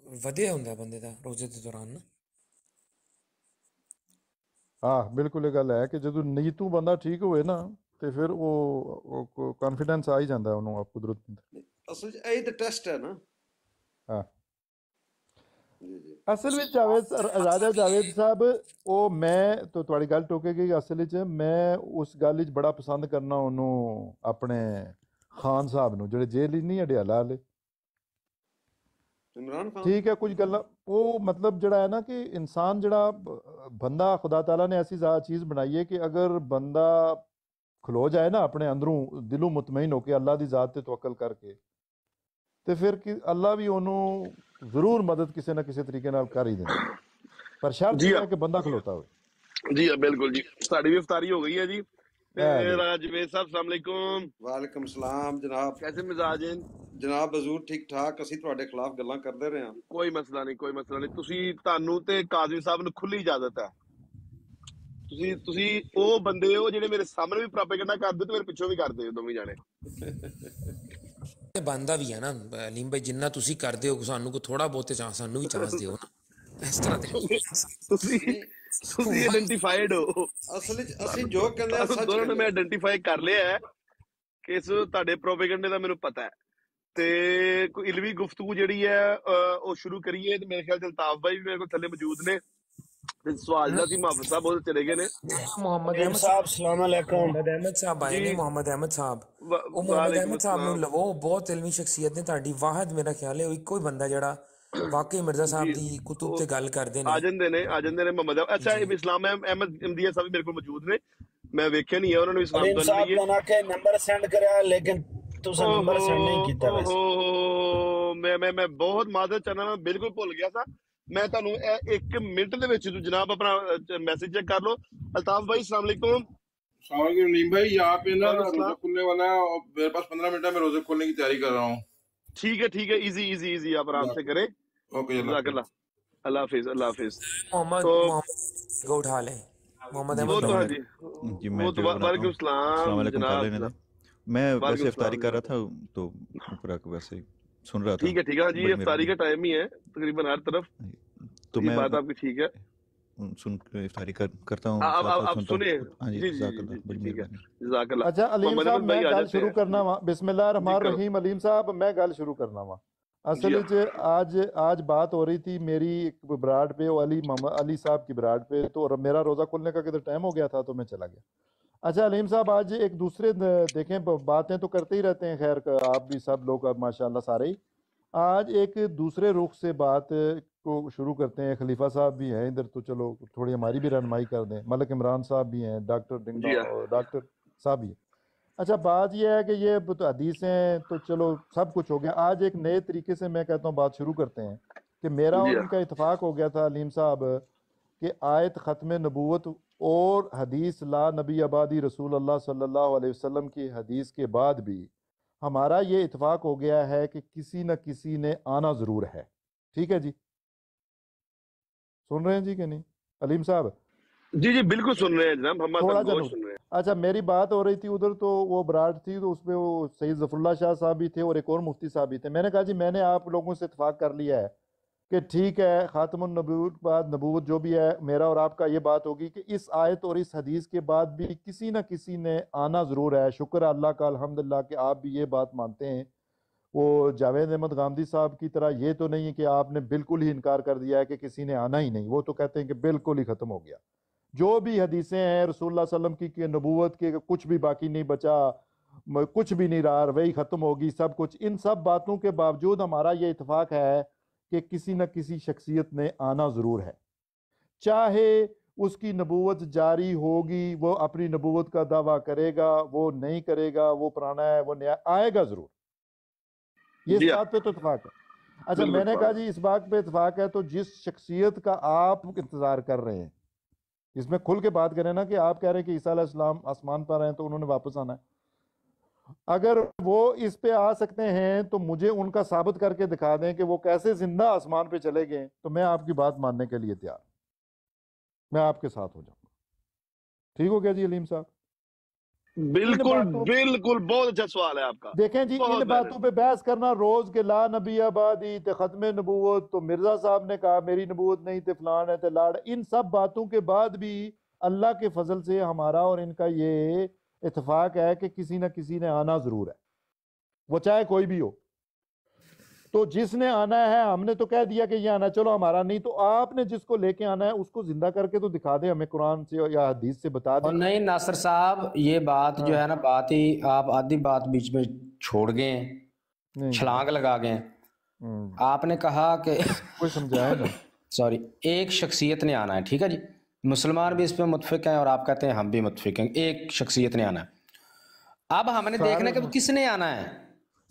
ਵਧਿਆ ਹੁੰਦਾ ਬੰਦੇ ਦਾ ਰੋਜ਼ੇ ਦੇ ਦੌਰਾਨ ਨਾ। ਹਾਂ ਬਿਲਕੁਲ ਇਹ ਗੱਲ ਹੈ ਕਿ ਜਦੋਂ ਨੀਤੂ ਬੰਦਾ ਠੀਕ ਹੋਵੇ ਨਾ ਤੇ ਫਿਰ ਉਹ ਕੌਨਫੀਡੈਂਸ ਆ ਹੀ ਜਾਂਦਾ ਉਹਨੂੰ ਆਪ ਕੁਦਰਤ ਦੇ। ਅਸਲ 'ਚ ਇਹ ਤਾਂ ਟੈਸਟ ਹੈ ਨਾ। ਹਾਂ ਜੀ ਜੀ ਅਸਲ ਵਿੱਚ ਰਾਜਾ ਜਾਵੇਦ ਸਾਹਿਬ, ਉਹ ਮੈਂ ਤੁਹਾਡੀ ਗੱਲ ਟੋਕੇਗੀ, ਅਸਲ ਵਿੱਚ ਮੈਂ ਉਸ ਗੱਲ ਵਿੱਚ ਬੜਾ ਪਸੰਦ ਕਰਨਾ ਉਹਨੂੰ, ਆਪਣੇ ਖਾਨ ਸਾਹਿਬ ਨੂੰ ਜਿਹੜੇ ਜੇਲ੍ਹ ਹੀ ਨਹੀਂ ਅਡਿਆਲਾ ਵਾਲੇ, ਇਮਰਾਨ ਖਾਨ। ਠੀਕ ਹੈ ਕੁਝ ਗੱਲਾਂ ਉਹ ਮਤਲਬ ਜਿਹੜਾ ਹੈ ਨਾ ਕਿ ਇਨਸਾਨ ਜਿਹੜਾ ਬੰਦਾ खुदा ताला ने ऐसी चीज़ बनाई है कि अगर बंदा खलो जाए ना अपने अंदरों दिलों मुतमईन होके अल्लाह की ज़ात ते तवक्कल करके, तो फिर अल्लाह भी उन्होंने जरूर मदद किसी ना किसी तरीके नाल कर ही देंदा, पर शर्त जी यह हाँ, है कि बंदा खलोता हो। जी हाँ, बिल्कुल जी। साड़ी भी इफ्तारी हो गई है जी। है जी राजवेद साहब अस्सलाम वालेकुम। ਵਾਲੇਕਮ ਸਲਾਮ ਜਨਾਬ। कैसे मिजाज हैं? ਜਨਾਬ ਹਜ਼ੂਰ ਠੀਕ ਠਾਕ। ਅਸੀਂ ਤੁਹਾਡੇ ਖਿਲਾਫ ਗੱਲਾਂ ਕਰਦੇ ਰਹੇ ਹਾਂ। ਕੋਈ ਮਸਲਾ ਨਹੀਂ, ਕੋਈ ਮਸਲਾ ਨਹੀਂ। ਤੁਹਾਨੂੰ ਤੇ ਕਾਜ਼ੀ ਸਾਹਿਬ ਨੂੰ ਖੁੱਲੀ ਇਜਾਜ਼ਤ ਹੈ। ਤੁਸੀਂ ਉਹ ਬੰਦੇ ਹੋ ਜਿਹੜੇ ਮੇਰੇ ਸਾਹਮਣੇ ਵੀ ਪ੍ਰੋਪੇਗੈਂਡਾ ਕਰਦੇ ਤੇ ਮੇਰੇ ਪਿੱਛੋਂ ਵੀ ਕਰਦੇ ਹੋ ਦੋਵੇਂ ਜਾਣੇ। ਤੇ ਬੰਦਾ ਵੀ ਹੈ ਨਾ ਅਲੀਮ ਭਾਈ, ਜਿੰਨਾ ਤੁਸੀਂ ਕਰਦੇ ਹੋ ਸਾਨੂੰ ਕੋ ਥੋੜਾ ਬਹੁਤੇ ਚਾਂਸ ਸਾਨੂੰ ਵੀ ਚਾਂਸ ਦਿਓ ਨਾ, ਇਸ ਤਰ੍ਹਾਂ ਦੇ ਤੁਸੀਂ ਆਇਡੈਂਟੀਫਾਈਡ ਹੋ। ਅਸਲ ਵਿੱਚ ਅਸੀਂ ਜੋ ਕਹਿੰਦੇ ਆ ਸੱਚ ਦੋਨੋਂ ਨੇ ਮੈਂ ਆਇਡੈਂਟੀਫਾਈ ਕਰ ਲਿਆ ਹੈ ਕਿ ਇਸ ਤੁਹਾਡੇ ਪ੍ਰੋਪੇਗੈਂਡੇ ਦਾ ਮੈਨੂੰ ਪਤਾ ਹੈ। ਤੇ ਕੋਈ ਇਲਵੀ ਗੁਫ਼ਤਗੂ ਜਿਹੜੀ ਹੈ ਉਹ ਸ਼ੁਰੂ ਕਰੀਏ। ਤੇ ਮੇਰੇ ਖਿਆਲ ਚ ਅਲਤਾਫ ਭਾਈ ਵੀ ਮੇਰੇ ਕੋਲ ਥੱਲੇ ਮੌਜੂਦ ਨੇ ਤੇ ਸਵਾਲ ਜਿਹੜਾ ਸੀ ਮੁਹੰਮਦ ਸਾਹਿਬ ਉਹ ਚਲੇ ਗਏ ਨੇ। ਮੁਹੰਮਦ ਅਹਿਮਦ ਸਾਹਿਬ ਸਲਾਮ ਅਲੈਕੁਮ। ਮੁਹੰਮਦ ਅਹਿਮਦ ਸਾਹਿਬ ਆਏ ਨੇ, ਮੁਹੰਮਦ ਅਹਿਮਦ ਸਾਹਿਬ। ਉਹ ਮੁਹੰਮਦ ਅਹਿਮਦ ਸਾਹਿਬ ਨੂੰ ਲਵੋ, ਬਹੁਤ ਇਲਮੀ ਸ਼ਖਸੀਅਤ ਨੇ ਤੁਹਾਡੀ। ਵਾਹਿਦ ਮੇਰਾ ਖਿਆਲ ਹੈ ਉਹ ਇੱਕੋ ਹੀ ਬੰਦਾ ਜਿਹੜਾ ਵਾਕਈ ਮਿਰਜ਼ਾ ਸਾਹਿਬ ਦੀ ਕੁਤੂਬ ਤੇ ਗੱਲ ਕਰਦੇ ਨੇ। ਆ ਜਾਂਦੇ ਨੇ ਮੁਹੰਮਦ। ਅੱਛਾ ਇਸਲਾਮ ਅਹਿਮਦ ਇਮਦੀਆ ਸਾਹਿਬ ਮੇਰੇ ਕੋਲ ਮੌਜੂਦ ਨੇ, ਮੈਂ ਵੇਖਿਆ ਨਹੀਂ ਹੈ ਉਹਨਾਂ ਨੂੰ ਇਸਲਾਮ ਤੋਂ ਲਈ ਹੈ। ਨੰਬਰ ਸੈਂਡ ਕਰਿਆ ਲੇਕਿਨ ਤੁਸੀਂ ਨੰਬਰ ਸੈਂਡ ਨਹੀਂ ਕੀਤਾ ਵੈਸੇ। ਮੈਂ ਬਹੁਤ ਮਾਜ਼ਰਤ ਚਾਹਨਾ, ਬਿਲਕੁਲ ਭੁੱਲ ਗਿਆ ਸਾਂ। मैं ਤੁਹਾਨੂੰ 1 ਮਿੰਟ ਦੇ ਵਿੱਚ जनाब अपना मैसेज चेक कर लो। अल्ताफ भाई अस्सलाम वालेकुम। नीम भाई यहाँ पे ना रोजा खुलने वाला है और मेरे पास 15 मिनट है, मैं रोजे खोलने की तैयारी कर रहा हूँ। ठीक है इजी आप आराम से करें। ओके अल्लाह हाफिज। मोहम्मद को उठा ले। मोहम्मद जी वालेकुम सलाम। मैं वैसे इफ्तारी कर रहा था तो ऊपर आके वैसे सुन रहा था। ठीक है हाँ जी, इफ्तारी का टाइम ही है तकरीबन हर तरफ, तो मैं बात आपकी ठीक है। सुन इफ्तारी करता हूँ। आप सुने। अच्छा अलीम साहब मैं गल शुरू करना वा। बिस्मिल्लाहिर्रहमानिर्रहीम। अलीम साहब मैं गल शुरू करना वा। असल आज बात हो रही थी मेरी एक ब्राड पे, अली साहब की ब्राड पे, तो मेरा रोज़ा खुलने का किधर टाइम हो गया था तो मैं चला गया। अच्छा अलीम साहब आज एक दूसरे देखें बातें तो करते ही रहते हैं, खैर आप भी सब लोग अब माशाल्लाह सारे ही। आज एक दूसरे रुख से बात को शुरू करते हैं। खलीफा साहब भी हैं इधर, तो चलो थोड़ी हमारी भी रहनुमाई कर दें। मलिक इमरान साहब भी हैं, डॉक्टर साहब भी हैं। अच्छा बात यह है कि ये तो हदीसें तो चलो सब कुछ हो गया। आज एक नए तरीके से मैं कहता हूँ बात शुरू करते हैं कि मेरा और उनका इत्तेफाक हो गया था अलीम साहब कि आयत ख़त्म नबूवत और हदीस ला नबी आबादी रसूल अल्लाह सल्लल्लाहु अलैहि वसल्लम की हदीस के बाद भी हमारा ये इत्तेफाक हो गया है कि किसी न किसी ने आना ज़रूर है। ठीक है जी, सुन रहे हैं जी कि नहीं अलीम साहब? जी बिल्कुल सुन रहे हैं जनाब, हम सुन रहे हैं। अच्छा मेरी बात हो रही थी उधर, तो वो ब्राड थी तो उसमें वो सईद ज़फ़रुल्लाह शाह साहब भी थे और एक और मुफ्ती साहब भी थे। मैंने कहा जी मैंने आप लोगों से इत्तेफाक कर लिया है कि ठीक है ख़ातमुन नबूवत बाद नबूवत जो भी है, मेरा और आपका ये बात होगी कि इस आयत और इस हदीस के बाद भी किसी न किसी ने आना ज़रूर है। शुक्र अल्लाह का अल्हम्दुलिल्लाह कि आप भी ये बात मानते हैं। वो जावेद अहमद गामदी साहब की तरह ये तो नहीं है कि आपने बिल्कुल ही इनकार कर दिया है कि किसी ने आना ही नहीं। वो तो कहते हैं कि बिल्कुल ही ख़त्म हो गया। जो भी हदीसें हैं रसूलुल्लाह सल्लल्लाहु अलैहि वसल्लम की नबूवत के कुछ भी बाकी नहीं बचा, कुछ भी नहीं रहा, वही ख़त्म होगी सब कुछ। इन सब बातों के बावजूद हमारा ये इत्तेफाक है कि किसी न किसी शख्सियत ने आना ज़रूर है। चाहे उसकी नबूवत जारी होगी, वो अपनी नबूवत का दावा करेगा, वो नहीं करेगा, वो पुराना है वो नया, आएगा ज़रूर। ये जी इस हाँ, बात पे तो इतफाक है। अच्छा बिल्कुल मैंने कहा इत्तेफाक। जी इस बात पे इतफाक है, तो जिस शख्सियत का आप इंतजार कर रहे हैं, इसमें खुल के बात करें ना कि आप कह रहे हैं कि ईसा अलैहिस्सलाम आसमान पर हैं तो उन्होंने वापस आना है, अगर वो इस पे आ सकते हैं तो मुझे उनका साबित करके दिखा दें कि वो कैसे जिंदा आसमान पे चले गए, तो मैं आपकी बात मानने के लिए तैयार, मैं आपके साथ हो जाऊंगा। ठीक हो गया जी अलीम साहब? इन बिल्कुल बातों बिल्कुल, बहुत अच्छा सवाल है आपका, देखें जी, इन बहुत बातों पे बहस करना रोज के ला नबी आबादी ते खत्म नबूवत, तो मिर्जा साहब ने कहा मेरी नबूवत नहीं थे, फलान है ते लाड़, इन सब बातों के बाद भी अल्लाह के फजल से हमारा और इनका ये इत्तेफाक है कि किसी न किसी ने आना जरूर है, वो चाहे कोई भी हो। तो जिसने आना है हमने तो कह दिया कि ये आना, चलो हमारा नहीं, तो आपने जिसको लेके आना है उसको जिंदा करके तो दिखा दे, हमें कुरान से या हदीस से बता और दे। नहीं नासिर साहब, ये बात जो है ना, बात ही आप आधी बात बीच में छोड़ गए हैं, नहीं छलांग लगा गए हैं। आपने कहा कि कोई समझाया ना, सॉरी, एक शख्सियत ने आना है, ठीक है जी, मुसलमान भी इस पे मुतफिक हैं और आप कहते हैं हम भी मुतफिक हैं, एक शख्सियत ने आना है। अब हमने देखना है कि वो किसने आना है,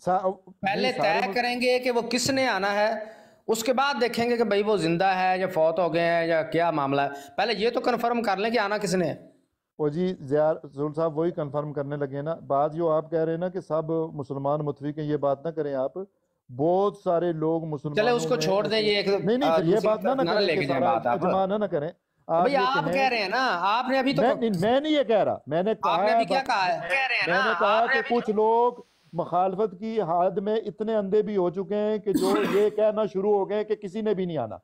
पहले तय करेंगे कि वो किसने आना है, उसके बाद देखेंगे कि भाई वो जिंदा है या फौत हो गए हैं या क्या मामला है, पहले ये तो कंफर्म कर लें कि आना किसने है। ओ जी ज़ियार रसूल साहब वही कंफर्म करने लगे ना, बात जो आप कह रहे हैं ना कि सब मुसलमान मुतफिक हैं, ये बात ना करें आप, बहुत सारे लोग मुसलमान, चले उसको छोड़ दें, ये एक नहीं नहीं फिर ये बात ना करें लेके कि जाए सारा बात आप, इज्मा ना करें। भाई आप कह रहे हैं ना, आपने अभी तो मैं नहीं ये कह रहा, मैंने कहा आपने अभी क्या कहा है, मैंने कहा कि कुछ लोग मुखालफत की हाद में इतने अंधे भी हो चुके हैं कि जो ये कहना शुरू हो गए कि किसी ने भी नहीं आना।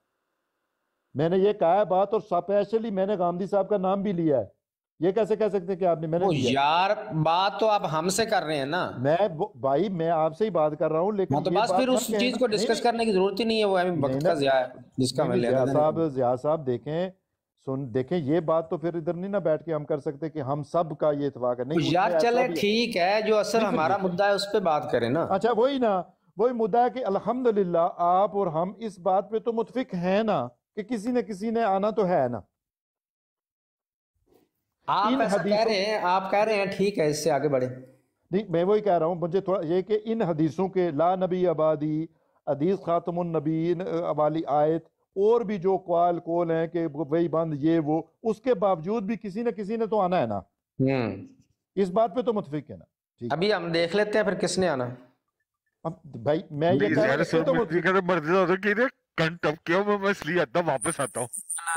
मैंने ये कहा है बात, और स्पेशली मैंने गांधी साहब का नाम भी लिया है, ये कैसे कह सकते हैं कि आपने, मैंने यार बात तो आप हमसे कर रहे हैं ना, भाई मैं आपसे ही बात कर रहा हूँ, लेकिन तो बस फिर उस चीज को डिस्कस करने की जरूरत ही नहीं है, वो वक्त का ज़िया है जिसका मैं ले रहा हूं। ज़िया साहब देखें ये बात तो फिर इधर नहीं ना बैठ के हम कर सकते कि हम सब का ये इत्तेफाक है, नहीं यार चले ठीक है, जो असल हमारा मुद्दा है उस पे बात करें ना। अच्छा वही ना, वही मुद्दा है कि अल्हम्दुलिल्लाह आप और हम इस बात पे तो मुतफिक हैं ना कि किसी न किसी ने आना तो है ना। आप ऐसा कह रहे हैं, आप कह रहे हैं ठीक है, इससे आगे बढ़े। नहीं मैं वही कह रहा हूँ, मुझे थोड़ा ये कि इन हदीसों के ला नबी आबादी, हदीस खातमुन नबीन वाली आयत, और भी जो कवाल कोल हैं कि वही बंद ये वो, उसके बावजूद भी किसी न किसी ने तो आना है ना, इस बात पे तो मुतफिक है ना। ठीक, अभी हम देख लेते हैं फिर किसने आना। अब भाई मैं ये कह रहा हूं, मैं इसलिए आता वापस आता हूँ।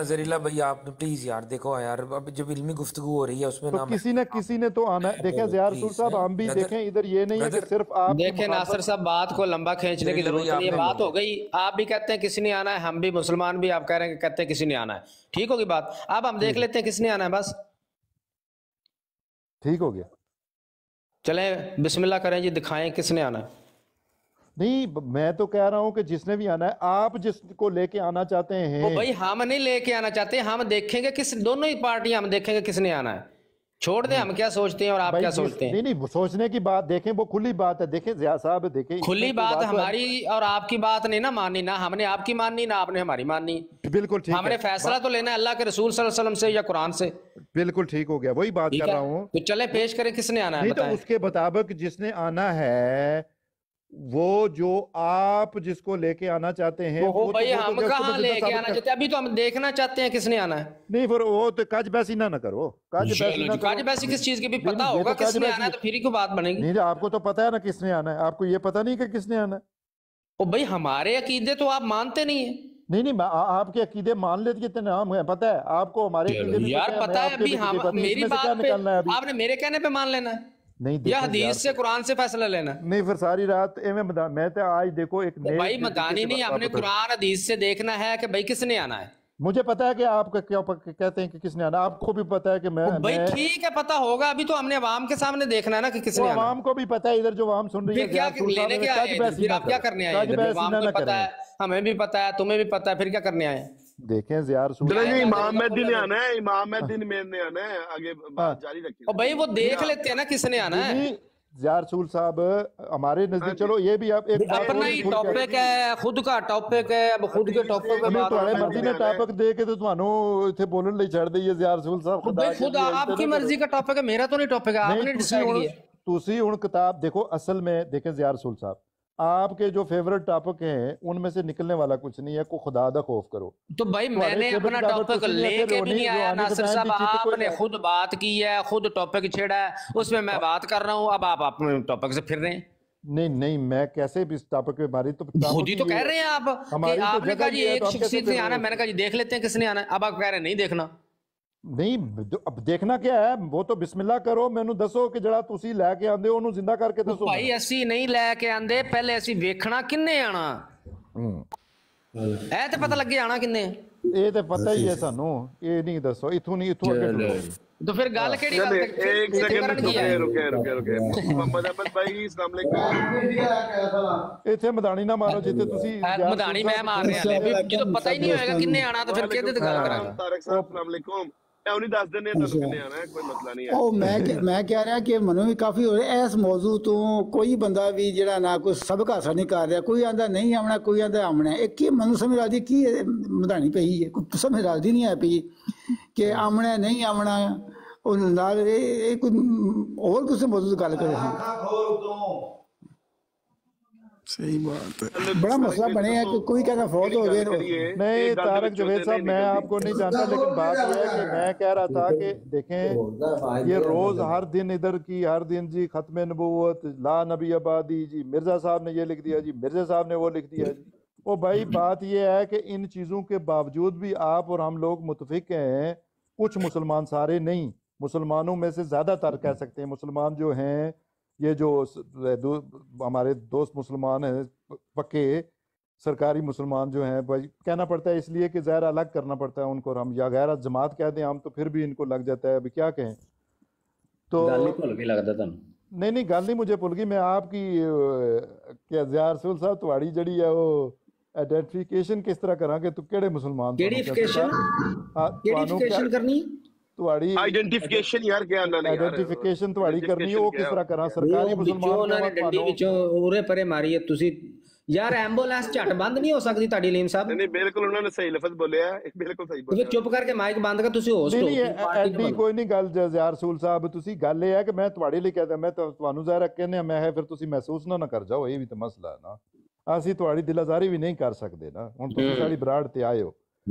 जरीला भाई आपने प्लीज यार देखो यार, अब जब इल्मी गुफ्तगू हो रही है उसमें तो ना किसी न किसी ने तो आना है। देखें ज़ियार रसूल साहब, हम भी देखें इधर ये नहीं है कि सिर्फ आप देखें नासिर साहब, बात को लंबा खींचने की जरूरत नहीं है, बात हो गई, आप भी कहते हैं किसी ने आना है, हम भी मुसलमान भी आप कह रहे हैं कहते हैं किसी ने आना है, ठीक होगी बात। अब हम देख लेते हैं किसने आना है, बस ठीक हो गया। चले बिस्मिल्लाह करें जी, दिखाएं किसने आना है। नहीं मैं तो कह रहा हूं कि जिसने भी आना है, आप जिसको लेके आना चाहते हैं। वो भाई हम नहीं लेके आना चाहते, हम देखेंगे किस, दोनों ही पार्टियां हम देखेंगे किसने आना है, छोड़ दे हम क्या सोचते हैं और आप क्या सोचते हैं। नहीं सोचने की बात देखें, वो खुली बात है। देखें ज़िया साहब, देखें खुली बात हमारी और आपकी बात नहीं ना माननी, ना हमने आपकी माननी ना आपने हमारी माननी। बिल्कुल ठीक, हमने फैसला तो लेना है अल्लाह के रसूल सल्लल्लाहु अलैहि वसल्लम से या कुरान से। बिल्कुल ठीक हो गया, वही बात कर रहा हूँ। तो चले पेश करें किसने आना है, नहीं तो उसके मुताबिक जिसने आना है, वो जो आप जिसको लेके आना चाहते हैं, वो भाई हम कहाँ लेके आना चाहते हैं, अभी तो हम देखना चाहते हैं किसने आना है। नहीं फिर वो तो काज बैसी ना करो, काज बैसी किस चीज की भी पता होगा किसने आना है, तो फिर ही को बात बनेगी। नहीं आपको तो पता है ना किसने आना है, आपको ये पता नहीं कि किसने आना है। ओ भाई हमारे अकीदे तो आप मानते नहीं है। नहीं आपके अकीदे मान लेते कितने नाम है, पता है आपको हमारे यार पता है, अभी हम मेरी बात पे आपने मेरे कहने पे मान लेना है, नहीं या हदीस से कुरान से फैसला लेना। नहीं फिर सारी रात मैं तो आज देखो एक भाई मदानी नहीं, हमने कुरान हदीस से देखना है कि भाई किसने आना है। मुझे पता है कि आप क्या कहते हैं कि किसने आना, आपको भी पता है कि मैं भाई ठीक है पता होगा, अभी तो हमने आवाम के सामने देखना है ना कि किसने आना। आवाम को भी पता है, इधर जो आवाम सुन रही है क्या लेने के आए हैं, फिर आप क्या करने आए हैं, आवाम को पता है, हमें भी पता है, तुम्हें भी पता है, फिर क्या करने आए हैं। देखें ज़ियार इमाम मेहदी ने आना है, इमाम मेहदी ने आना है, आगे बात जारी रखिए। भाई वो देख लेते हैं ना किसने आना है। ज़ियार रसूल साहब हमारे नजदीक, चलो ये भी आप एक अपना ही टॉपिक है, खुद का टॉपिक है, अब खुद के टॉपिक पे बात मर्जी ने टॉपिक दे के तो ਤੁਹਾਨੂੰ ਇੱਥੇ ਬੋਲਣ ਲਈ ਛੱਡ ਦਈਏ ज़ियार रसूल साहब। भाई खुद आपकी मर्जी का टॉपिक है, मेरा तो नहीं टॉपिक है, आपने डिसाइड किया। ਤੁਸੀਂ ਹੁਣ किताब देखो, असल में देखें ज़ियार रसूल साहब, आपके जो फेवरेट टॉपिक हैं उनमें से निकलने वाला कुछ नहीं है, को खुदा दा खौफ करो। तो भाई मैंने अपना टॉपिक लेके भी नहीं आया नासिर साहब, आपने खुद बात की है, खुद टॉपिक छेड़ा है, उसमें मैं बात कर रहा हूँ, अब आप अपने टॉपिक से फिर रहे हैं। नहीं नहीं, मैं कैसे भी इस टॉपिक पे मारी तो खुद ही तो कह रहे हैं आप कि आपने कहा जी एक शख्सियत ने आना, मैंने कहा जी देख लेते हैं किसने आना है, अब आप कह रहे हैं नहीं देखना। नहीं अब देखना क्या है, वो तो बिस्मिल्लाह करो, मैनू दसो कि जड़ा तुसी लेके आंदे हो ओनू जिंदा करके दसो। भाई ਅਸੀਂ नहीं लेके आंदे, पहले ਅਸੀਂ ਵੇਖਣਾ ਕਿੰਨੇ ਆਣਾ, ਇਹ ਤੇ ਪਤਾ ਲੱਗੇ ਆਣਾ ਕਿੰਨੇ। ਇਹ ਤੇ ਪਤਾ ਹੀ ਹੈ ਸਾਨੂੰ, ਇਹ ਨਹੀਂ ਦੱਸੋ ਇਥੋਂ ਨਹੀਂ ਇਥੋਂ ਅੱਗੇ तो फिर गाल केड़ी गल तक एक सेकंड रुके मोहम्मद अहमद भाई अस्सलाम वालेकुम। इथे मदानी ना मारो जिथे तुसी मदानी मैं मार रहा है भी जो पता ही नहीं होएगा किन्ने आना तो फिर केदे ते गल करांगे। तारक साहब अस्सलाम वालेकुम, मैं उन्हीं दस देने तो किन्ने आना है, कोई मसला नहीं है। ओ मैं कह रहा कि मनु भी काफी हो रहा इस मौजू तो कोई बंदा भी जेड़ा ना कोई सबक हासिल नहीं कर रहा, कोई आंदा नहीं आना, कोई आंदा आमना है, की मनु समझ आती की मदानी पई है, कोई समझ आती नहीं है पई कि आमना नहीं आमना, और नाल कोई और कुछ मौजूद गल करे सही बात है, बड़ा मसला बने है कि कोई कहना फौत हो गए। नहीं तारक जावेद साहब मैं आपको नहीं जानता, लेकिन बात यह है कि मैं कह रहा था कि देखें ये रोज हर दिन इधर की हर दिन जी खत्म नबूवत ला नबी आबादी जी, मिर्जा साहब ने ये लिख दिया जी, मिर्जा साहब ने वो लिख दिया जी। ओ भाई बात ये है कि इन चीज़ों के बावजूद भी आप और हम लोग मुतफिक हैं, कुछ मुसलमान, सारे नहीं, मुसलमानों में से ज़्यादातर कह सकते हैं, मुसलमान जो हैं ये जो हमारे दोस्त मुसलमान हैं पक्के सरकारी मुसलमान जो हैं, भाई कहना पड़ता है इसलिए कि ज़ाहिर अलग करना पड़ता है उनको, हम या गैर जमात कह दें हम तो फिर भी इनको लग जाता है, अभी क्या कहें। तो नहीं नहीं गल नहीं मुझे भुल गई, मैं आपकी क्या ज़ियार रसूल साहब तुम्हारी जड़ी है वो आइडेंटिफिकेशन किस तरह करा कि तू केड़े मुसलमान करनी ਤੁਹਾਡੀ ਆਈਡੈਂਟੀਫਿਕੇਸ਼ਨ ਯਾਰ ਕੀ ਆਂਦਾ ਨਹੀਂ, ਆਈਡੈਂਟੀਫਿਕੇਸ਼ਨ ਤੁਹਾਡੀ ਕਰਨੀ ਉਹ ਕਿਸ ਤਰ੍ਹਾਂ ਕਰਾਂ, ਸਰਕਾਰੀ ਮੁਸਲਮਾਨ ਉਹਨਾਂ ਨੇ ਡੰਡੀ ਵਿੱਚੋਂ ਉਰੇ ਪਰੇ ਮਾਰੀ ਹੈ ਤੁਸੀਂ ਯਾਰ, ਐਂਬੂਲੈਂਸ ਝਟ ਬੰਦ ਨਹੀਂ ਹੋ ਸਕਦੀ ਤੁਹਾਡੀ ਲੀਮ ਸਾਹਿਬ। ਨਹੀਂ ਬਿਲਕੁਲ ਉਹਨਾਂ ਨੇ ਸਹੀ ਲਫ਼ਜ਼ ਬੋਲਿਆ, ਬਿਲਕੁਲ ਸਹੀ ਬੋਲਿਆ। ਚੁੱਪ ਕਰਕੇ ਮਾਈਕ ਬੰਦ ਕਰ, ਤੁਸੀਂ ਹੋਸਟ ਹੋ। ਨਹੀਂ ਐਡੀ ਕੋਈ ਨਹੀਂ ਗੱਲ ਜ਼ਾਰ ਰਸੂਲ ਸਾਹਿਬ, ਤੁਸੀਂ ਗੱਲ ਇਹ ਹੈ ਕਿ ਮੈਂ ਤੁਹਾਡੇ ਲਈ ਕਹਦਾ, ਮੈਂ ਤੁਹਾਨੂੰ ਜ਼ਾਹਿਰ ਕਹਿੰਦੇ ਆ ਮੈਂ ਹੈ, ਫਿਰ ਤੁਸੀਂ ਮਹਿਸੂਸ ਨਾ ਕਰ ਜਾਓ, ਇਹ ਵੀ ਤਾਂ ਮਸਲਾ ਹੈ ਨਾ, ਅਸੀਂ ਤੁਹਾਡੀ ਦਿਲਾਜ਼ਾਰੀ ਵੀ ਨਹੀਂ ਕਰ ਸਕਦੇ ਨਾ, ਹੁਣ ਤੁਸੀਂ ਸਾਡੀ ਬਰਾੜ ਤੇ ਆਏ हो।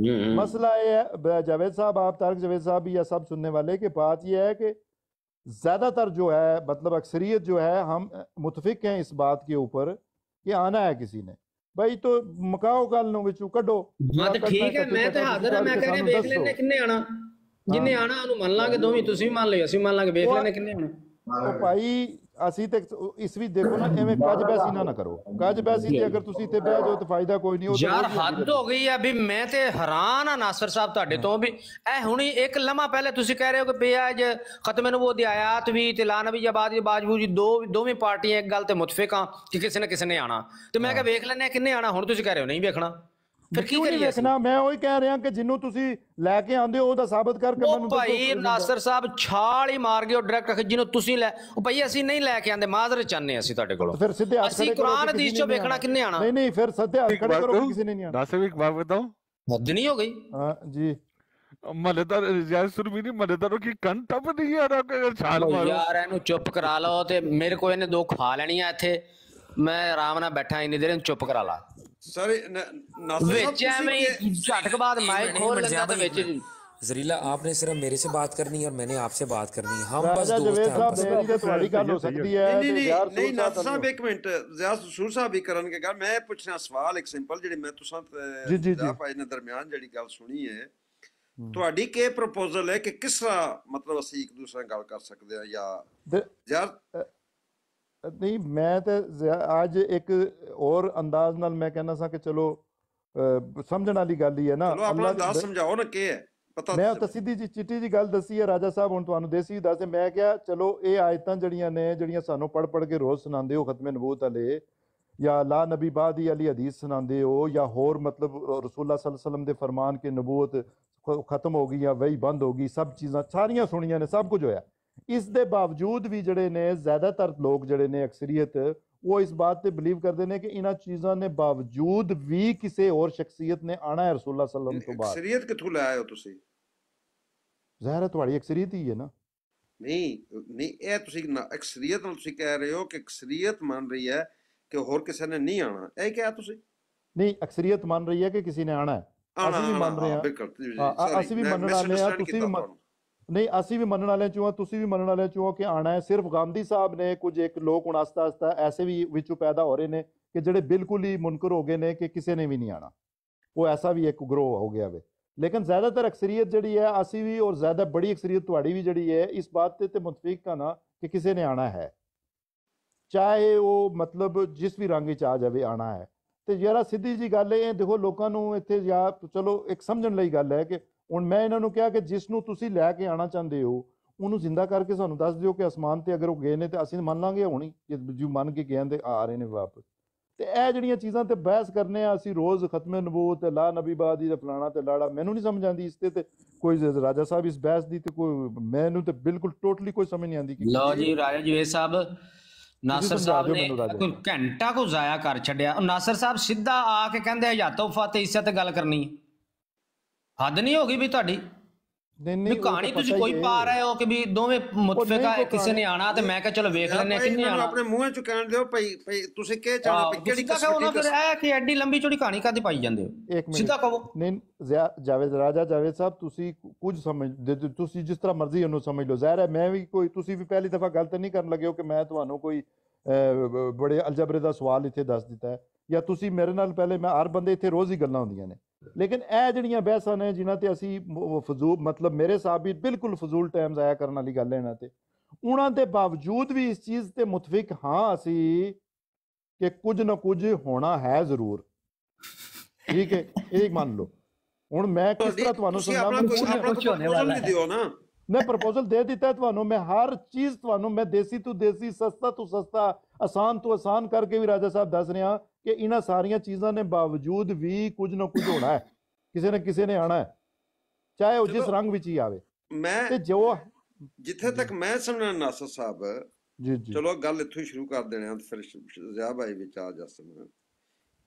मसला ये है जावेद साहब, आप तारक जावेद साहब या सब सुनने वाले की बात यह है कि ज़्यादातर जो है मतलब अक्सरियत जो है हम मुतफिक हैं इस बात के ऊपर कि आना है किसी ने, भाई तो मकाओ गल नो विचों कढो। हां तो ठीक है, मैं तो हाजिर हां, मैं कह रहा देख लेने किन्ने आना, जिन्ने आना ਉਹਨੂੰ ਮੰਨ ਲਾਂਗੇ, ਦੋਵੇਂ ਤੁਸੀਂ ਵੀ ਮੰਨ ਲਿਓ ਅਸੀਂ ਮੰਨ ਲਾਂਗੇ, ਵੇਖ ਲੈਣੇ ਕਿੰਨੇ ਆਣਾ। ਉਹ ਭਾਈ ਅਸੀਂ ਤੇ ਇਸ ਵੀ ਦੇਖੋ ਨਾ, ਐਵੇਂ ਕੱਜ ਬੈਸੀ ਨਾ ਕਰੋ, ਕੱਜ ਬੈਸੀ ਤੇ ਅਗਰ ਤੁਸੀਂ ਤੇ ਬਹਿ ਜਾਓ ਤਾਂ ਫਾਇਦਾ ਕੋਈ ਨਹੀਂ। ਯਾਰ ਹੱਦ ਹੋ ਗਈ ਆ ਵੀ, ਮੈਂ ਤੇ ਹੈਰਾਨ ਆ ਨਾਸਰ ਸਾਹਿਬ ਤੁਹਾਡੇ ਤੋਂ ਵੀ, ਇਹ ਹੁਣੀ ਇੱਕ ਲਮਾ ਪਹਿਲੇ ਤੁਸੀਂ ਕਹਿ ਰਹੇ ਹੋ ਕਿ ਪਿਆਜ ਖਤਮ ਨਬੂਵਤ ਦੀ ਆਇਤ ਵੀ ਤੇ ਲਾ ਨਬੀ ਆਬਾਦ ਦੀ ਬਾਜੂ ਜੀ ਦੋਵੇਂ ਪਾਰਟੀਆਂ ਇੱਕ ਗੱਲ ਤੇ ਮੁਤਫਿਕ ਆ ਕਿ ਕਿਸੇ ਨਾ ਕਿਸੇ ਨੇ ਆਣਾ, ਤੇ ਮੈਂ ਕਿਹਾ ਵੇਖ ਲੈਣੇ ਕਿੰਨੇ ਆਣਾ, ਹੁਣ ਤੁਸੀਂ ਕਹਿ ਰਹੇ ਹੋ ਨਹੀਂ ਵੇਖਣਾ, ਫਿਰ ਕੀ ਕਰੀਏ ਵੇਖਣਾ। ਮੈਂ ਉਹੀ ਕਹਿ ਰਿਹਾ ਕਿ ਜਿੰਨੂੰ ਤੁਸੀਂ ਲੈ ਕੇ ਆਂਦੇ ਹੋ ਉਹਦਾ ਸਾਬਤ ਕਰਕੇ ਮੈਨੂੰ ਭਾਈ ਨਾਸਰ ਸਾਹਿਬ ਛਾਲ ਹੀ ਮਾਰ ਗਏ ਡਾਇਰੈਕਟ, ਜਿਹਨੂੰ ਤੁਸੀਂ ਲੈ ਉਹ ਭਾਈ ਅਸੀਂ ਨਹੀਂ ਲੈ ਕੇ ਆਂਦੇ, ਮਾਜ਼ਰਤ ਚਾਹੁੰਦੇ ਅਸੀਂ ਤੁਹਾਡੇ ਕੋਲੋਂ, ਫਿਰ ਸਿੱਧੇ ਹੱਥ ਅਸੀਂ ਕੁਰਾਨ ਹਦੀਸ ਚੋਂ ਵੇਖਣਾ ਕਿੰਨੇ ਆਣਾ। ਨਹੀਂ ਨਹੀਂ ਫਿਰ ਸਿੱਧੇ ਹੱਥ ਖੜੇ ਕਰੋ, ਕਿਸੇ ਨੇ ਨਹੀਂ ਆਣਾ। नासिर एक बात बताऊं, हद नहीं हो गई। हां जी मलेदार यार सुरमी नहीं, मलेदारों की कन टप नहीं आ रहा कि छाल मारो यार, ਇਹਨੂੰ ਚੁੱਪ ਕਰਾ ਲਓ ਤੇ ਮੇਰੇ ਕੋਲ ਇਹਨੇ ਦੋ ਖਾ ਲੈਣੀ ਆ ਇੱਥੇ, ਮੈਂ ਆਰਾਮ ਨਾਲ ਬੈਠਾ ਇੰਨੀ ਦੇਰ, ਇਹਨੂੰ ਚੁੱਪ ਕਰਾ ਲਾ। सारे ਵਿੱਚ ਐਵੇਂ ਝਟਕ ਬਾਅਦ ਮਾਈਕ खोल लेता तो ਵਿੱਚ जरीला आपने सिर्फ मेरे से बात करनी है और मैंने आपसे बात करनी है, हम बस दोस्त हैं। ਤੁਹਾਡੀ ਗੱਲ ਹੋ ਸਕਦੀ ਹੈ ਨਹੀਂ ਨਾਸਰ ਸਾਹਿਬ ਇੱਕ ਮਿੰਟ, ਜ਼ਾਰ ਰਸੂਲ ਸਾਹਿਬ ਵੀ ਕਰਨਗੇ ਗੱਲ, ਮੈਂ ਪੁੱਛਣਾ ਸਵਾਲ ਇੱਕ ਸਿੰਪਲ ਜਿਹੜੀ ਮੈਂ ਤੁਸਾਂ ਦਾ ਭਾਈ ਨੇ ਦਰਮਿਆਨ ਜਿਹੜੀ ਗੱਲ ਸੁਣੀ ਹੈ, ਤੁਹਾਡੀ ਕੀ ਪ੍ਰਪੋਜ਼ਲ ਹੈ ਕਿ ਕਿਸ ਤਰ੍ਹਾਂ ਮਤਲਬ ਅਸੀਂ ਇੱਕ ਦੂਸਰੇ ਨਾਲ ਗੱਲ ਕਰ ਸਕਦੇ ਹਾਂ ਜਾਂ ਯਾਰ। नहीं मैं तो आज एक और अंदाज नाल मैं कहना सा कि चलो समझण वाली गल ही है ना, अपना अंदाज समझाओ ना की है पता। मैं तो सीधी जी चिट्टी जी गल दसी है राजा साहब, हुण तुहानू देसी दस, मैं क्या चलो ये आयतां जड़ियां ने जड़ियां सानू पढ़ के रोज सुनांदे हो खत्मे नबूवत वाले, या ला नबी बाद अली हदीस सुनांदे हो, या होर मतलब रसूलुल्लाह सल्लल्लाहु अलैहि वसल्लम दे फरमान के नबूवत खत्म हो गई या वही बंद हो गई, सब चीज़ां सारियां सुनियां ने, सब कुछ होया। इस दे बावजूद भी जड़े ने ज़्यादातर लोग जड़े ने अक्सरियत वो इस बात पे बिलीव करते हैं कि इन्हां चीज़ां ने बावजूद भी किसी और शख्सियत ने आना है रसूलुल्लाह सल्लल्लाहु अलैहि वसल्लम तो बाद। अक्सरियत किथों ले आए हो तुसी? ज़ाहिर है तुम्हारी अक्सरियत ही है ना। नहीं नहीं, ये तुसी अक्सरियत नाल तुसी कह रहे हो कि अक्सरियत मान रही है ਕਿ ਹੋਰ ਕਿਸੇ ਨੇ ਨਹੀਂ ਆਣਾ, ਇਹ ਕਿਹਾ ਤੁਸੀਂ? ਨਹੀਂ, ਅਕਸਰੀਅਤ ਮੰਨ ਰਹੀ ਹੈ ਕਿ ਕਿਸੇ ਨੇ ਆਣਾ ਹੈ, ਅਸੀਂ ਵੀ ਮੰਨ ਰਹੇ ਹਾਂ, ਅਸੀਂ ਵੀ ਮੰਨਣ ਵਾਲੇ ਹਾਂ, ਤੁਸੀਂ ਵੀ ਨਹੀਂ, ਅਸੀਂ ਵੀ ਮੰਨਣ ਵਾਲੇ ਚੋਂ, ਤੁਸੀਂ ਵੀ ਮੰਨਣ ਵਾਲੇ ਚੋਂ ਕਿ ਆਣਾ ਹੈ। ਸਿਰਫ ਗਾਂਧੀ ਸਾਹਿਬ ਨੇ, ਕੁਝ ਇੱਕ ਲੋਕ ਹੁਣ ਆਸਤਾ ਆਸਤਾ ਐਸੇ ਵੀ ਵਿੱਚੋਂ ਪੈਦਾ ਹੋ ਰਹੇ ਨੇ ਕਿ ਜਿਹੜੇ ਬਿਲਕੁਲ ਹੀ ਮੁਨਕਰ ਹੋ ਗਏ ਨੇ ਕਿ ਕਿਸੇ ਨੇ ਵੀ ਨਹੀਂ ਆਣਾ, ਉਹ ਐਸਾ ਵੀ ਇੱਕ ਗਰੋਹ ਹੋ ਗਿਆ ਵੇ। लेकिन ज़्यादातर अक्सरियत जी है, असी भी और ज़्यादा बड़ी अक्सरियत थोड़ी भी जी है इस बात से मुतफिक का ना कि किसी ने आना है, चाहे वो मतलब जिस भी रंग च आ जाए आना है। तो यार सीधी जी गल है, देखो लोगों इत्थे या चलो एक समझण लई गल है कि हुण मैं इन्होंने कहा कि जिसनों तुसी लैके आना चाहते हो उन्होंने जिंदा करके सानू दस दिओ कि आसमान ते अगर वो गए ने तो असीं मान लांगे हुणी जो मन के गए आ रहे ने वापस। ਤੇ ਇਹ ਜਿਹੜੀਆਂ ਚੀਜ਼ਾਂ ਤੇ ਬਹਿਸ ਕਰਨੇ ਆ ਅਸੀਂ ਰੋਜ਼ ਖਤਮੇ ਨਬੂਵਤ ਤੇ ਲਾ ਨਬੀ ਬਾਦੀ ਤੇ ਫਲਾਣਾ ਤੇ ਲਾੜਾ, ਮੈਨੂੰ ਨਹੀਂ ਸਮਝ ਆਉਂਦੀ ਇਸ ਤੇ ਕੋਈ ਰਾਜਾ ਸਾਹਿਬ ਇਸ ਬਹਿਸ ਦੀ ਤੇ ਕੋਈ ਮੈਨੂੰ ਤੇ ਬਿਲਕੁਲ ਟੋਟਲੀ ਕੋਈ ਸਮਝ ਨਹੀਂ ਆਉਂਦੀ। ਲਓ ਜੀ ਰਾਜਾ ਜਵੇਦ ਸਾਹਿਬ, ਨਾਸਰ ਸਾਹਿਬ ਨੇ ਕੋਈ ਘੰਟਾ ਕੋ ਜ਼ਾਇਆ ਕਰ ਛੱਡਿਆ। ਨਾਸਰ ਸਾਹਿਬ ਸਿੱਧਾ ਆ ਕੇ ਕਹਿੰਦੇ ਹਯਾਤੋ ਫਾਤੇ ਇੱਜ਼ਤ ਤੇ ਗੱਲ ਕਰਨੀ ਹੈ, ਹੱਦ ਨਹੀਂ ਹੋ ਗਈ ਵੀ ਤੁਹਾਡੀ? ਨਹੀਂ ਕਹਾਣੀ ਤੁਸੀਂ ਕੋਈ ਪਾ ਰਹੇ ਹੋ ਕਿ ਵੀ ਦੋਵੇਂ ਮੁਤਫਿਕ ਆ, ਕਿਸੇ ਨੇ ਆਣਾ ਤੇ ਮੈਂ ਕਿਹਾ ਚਲੋ ਵੇਖ ਲੈਣੇ ਕਿੰਨੇ ਆਣਾ। ਆਪਣੇ ਮੂੰਹ ਚ ਕਹਿਣ ਦਿਓ ਭਾਈ ਤੁਸੀਂ ਕੀ ਚਾਹਦੇ ਹੋ, ਕਿਹੜੀ ਕਸਮ ਫਿਰ ਇਹ ਕਿ ਐਡੀ ਲੰਬੀ ਚੌੜੀ ਕਹਾਣੀ ਕਾਦੀ ਪਾਈ ਜਾਂਦੇ ਹੋ, ਸਿੱਧਾ ਕਹੋ। ਨਹੀਂ ਜਾਵੇਦ ਰਾਜਾ, ਜਾਵੇਦ ਸਾਹਿਬ ਤੁਸੀਂ ਕੁਝ ਸਮਝਦੇ, ਤੁਸੀਂ ਜਿਸ ਤਰ੍ਹਾਂ ਮਰਜ਼ੀ ਉਹਨੂੰ ਸਮਝ ਲਓ। ਜ਼ਾਹਿਰ ਹੈ ਮੈਂ ਵੀ ਕੋਈ, ਤੁਸੀਂ ਵੀ ਪਹਿਲੀ ਦਫਾ ਗੱਲ ਤਾਂ ਨਹੀਂ ਕਰਨ ਲੱਗੇ ਹੋ ਕਿ ਮੈਂ ਤੁਹਾਨੂੰ ਕੋਈ ਬੜੇ ਅਲਜਬਰੇ ਦਾ ਸਵਾਲ ਇੱਥੇ ਦੱਸ ਦਿੱਤਾ ਹੈ, ਜਾਂ ਤੁਸੀਂ ਮੇਰੇ ਨਾਲ ਪਹਿਲੇ, ਮੈਂ ਹਰ ਬੰਦੇ ਇੱਥੇ ਰੋਜ਼ ਹੀ ਗੱਲਾਂ ਹੁੰਦੀਆਂ ਨੇ। लेकिन ਇਹ ਜਿਹੜੀਆਂ ਬਹਿਸਾਂ ਨੇ ਜਿਨ੍ਹਾਂ ਤੇ ਅਸੀਂ ਫਜ਼ੂਲ मतलब ਮੇਰੇ ਹਿਸਾਬ ਵੀ ਬਿਲਕੁਲ ਫਜ਼ੂਲ ਟਾਈਮ ਜ਼ਾਇਆ ਕਰਨ ਵਾਲੀ ਗੱਲ ਹੈ ਇਹਨਾਂ ਤੇ, ਉਹਨਾਂ ਦੇ ਬਾਵਜੂਦ ਵੀ ਇਸ ਚੀਜ਼ ਤੇ ਮੁਤਫਿਕ ਹਾਂ ਅਸੀਂ ਕਿ ਕੁਝ ਨਾ ਕੁਝ ਹੋਣਾ ਹੈ ਜ਼ਰੂਰ, ਠੀਕ ਹੈ, ਇਹ ਮੰਨ ਲਓ। ਹੁਣ ਮੈਂ ਕਿਸ ਤਰ੍ਹਾਂ ਤੁਹਾਨੂੰ मैं प्रपोजल दे दिता है ਤੁਹਾਨੂੰ, मैं हर चीज ਤੁਹਾਨੂੰ मैं देसी तो देसी सस्ता तो सस्ता आसान तो आसान करके भी राजा साहब दस रहा कि इन्हां सारियां चीज़ों ने बावजूद भी कुछ ना कुछ होना है, किसी ने आना है, चाहे वो जिस रंग विच ही आवे। मैं जो जिथे तक मैं समझना नासर साहब जी जी चलो गल इत्थों ही शुरू कर देने फिर ज़िया भाई विच आ जासन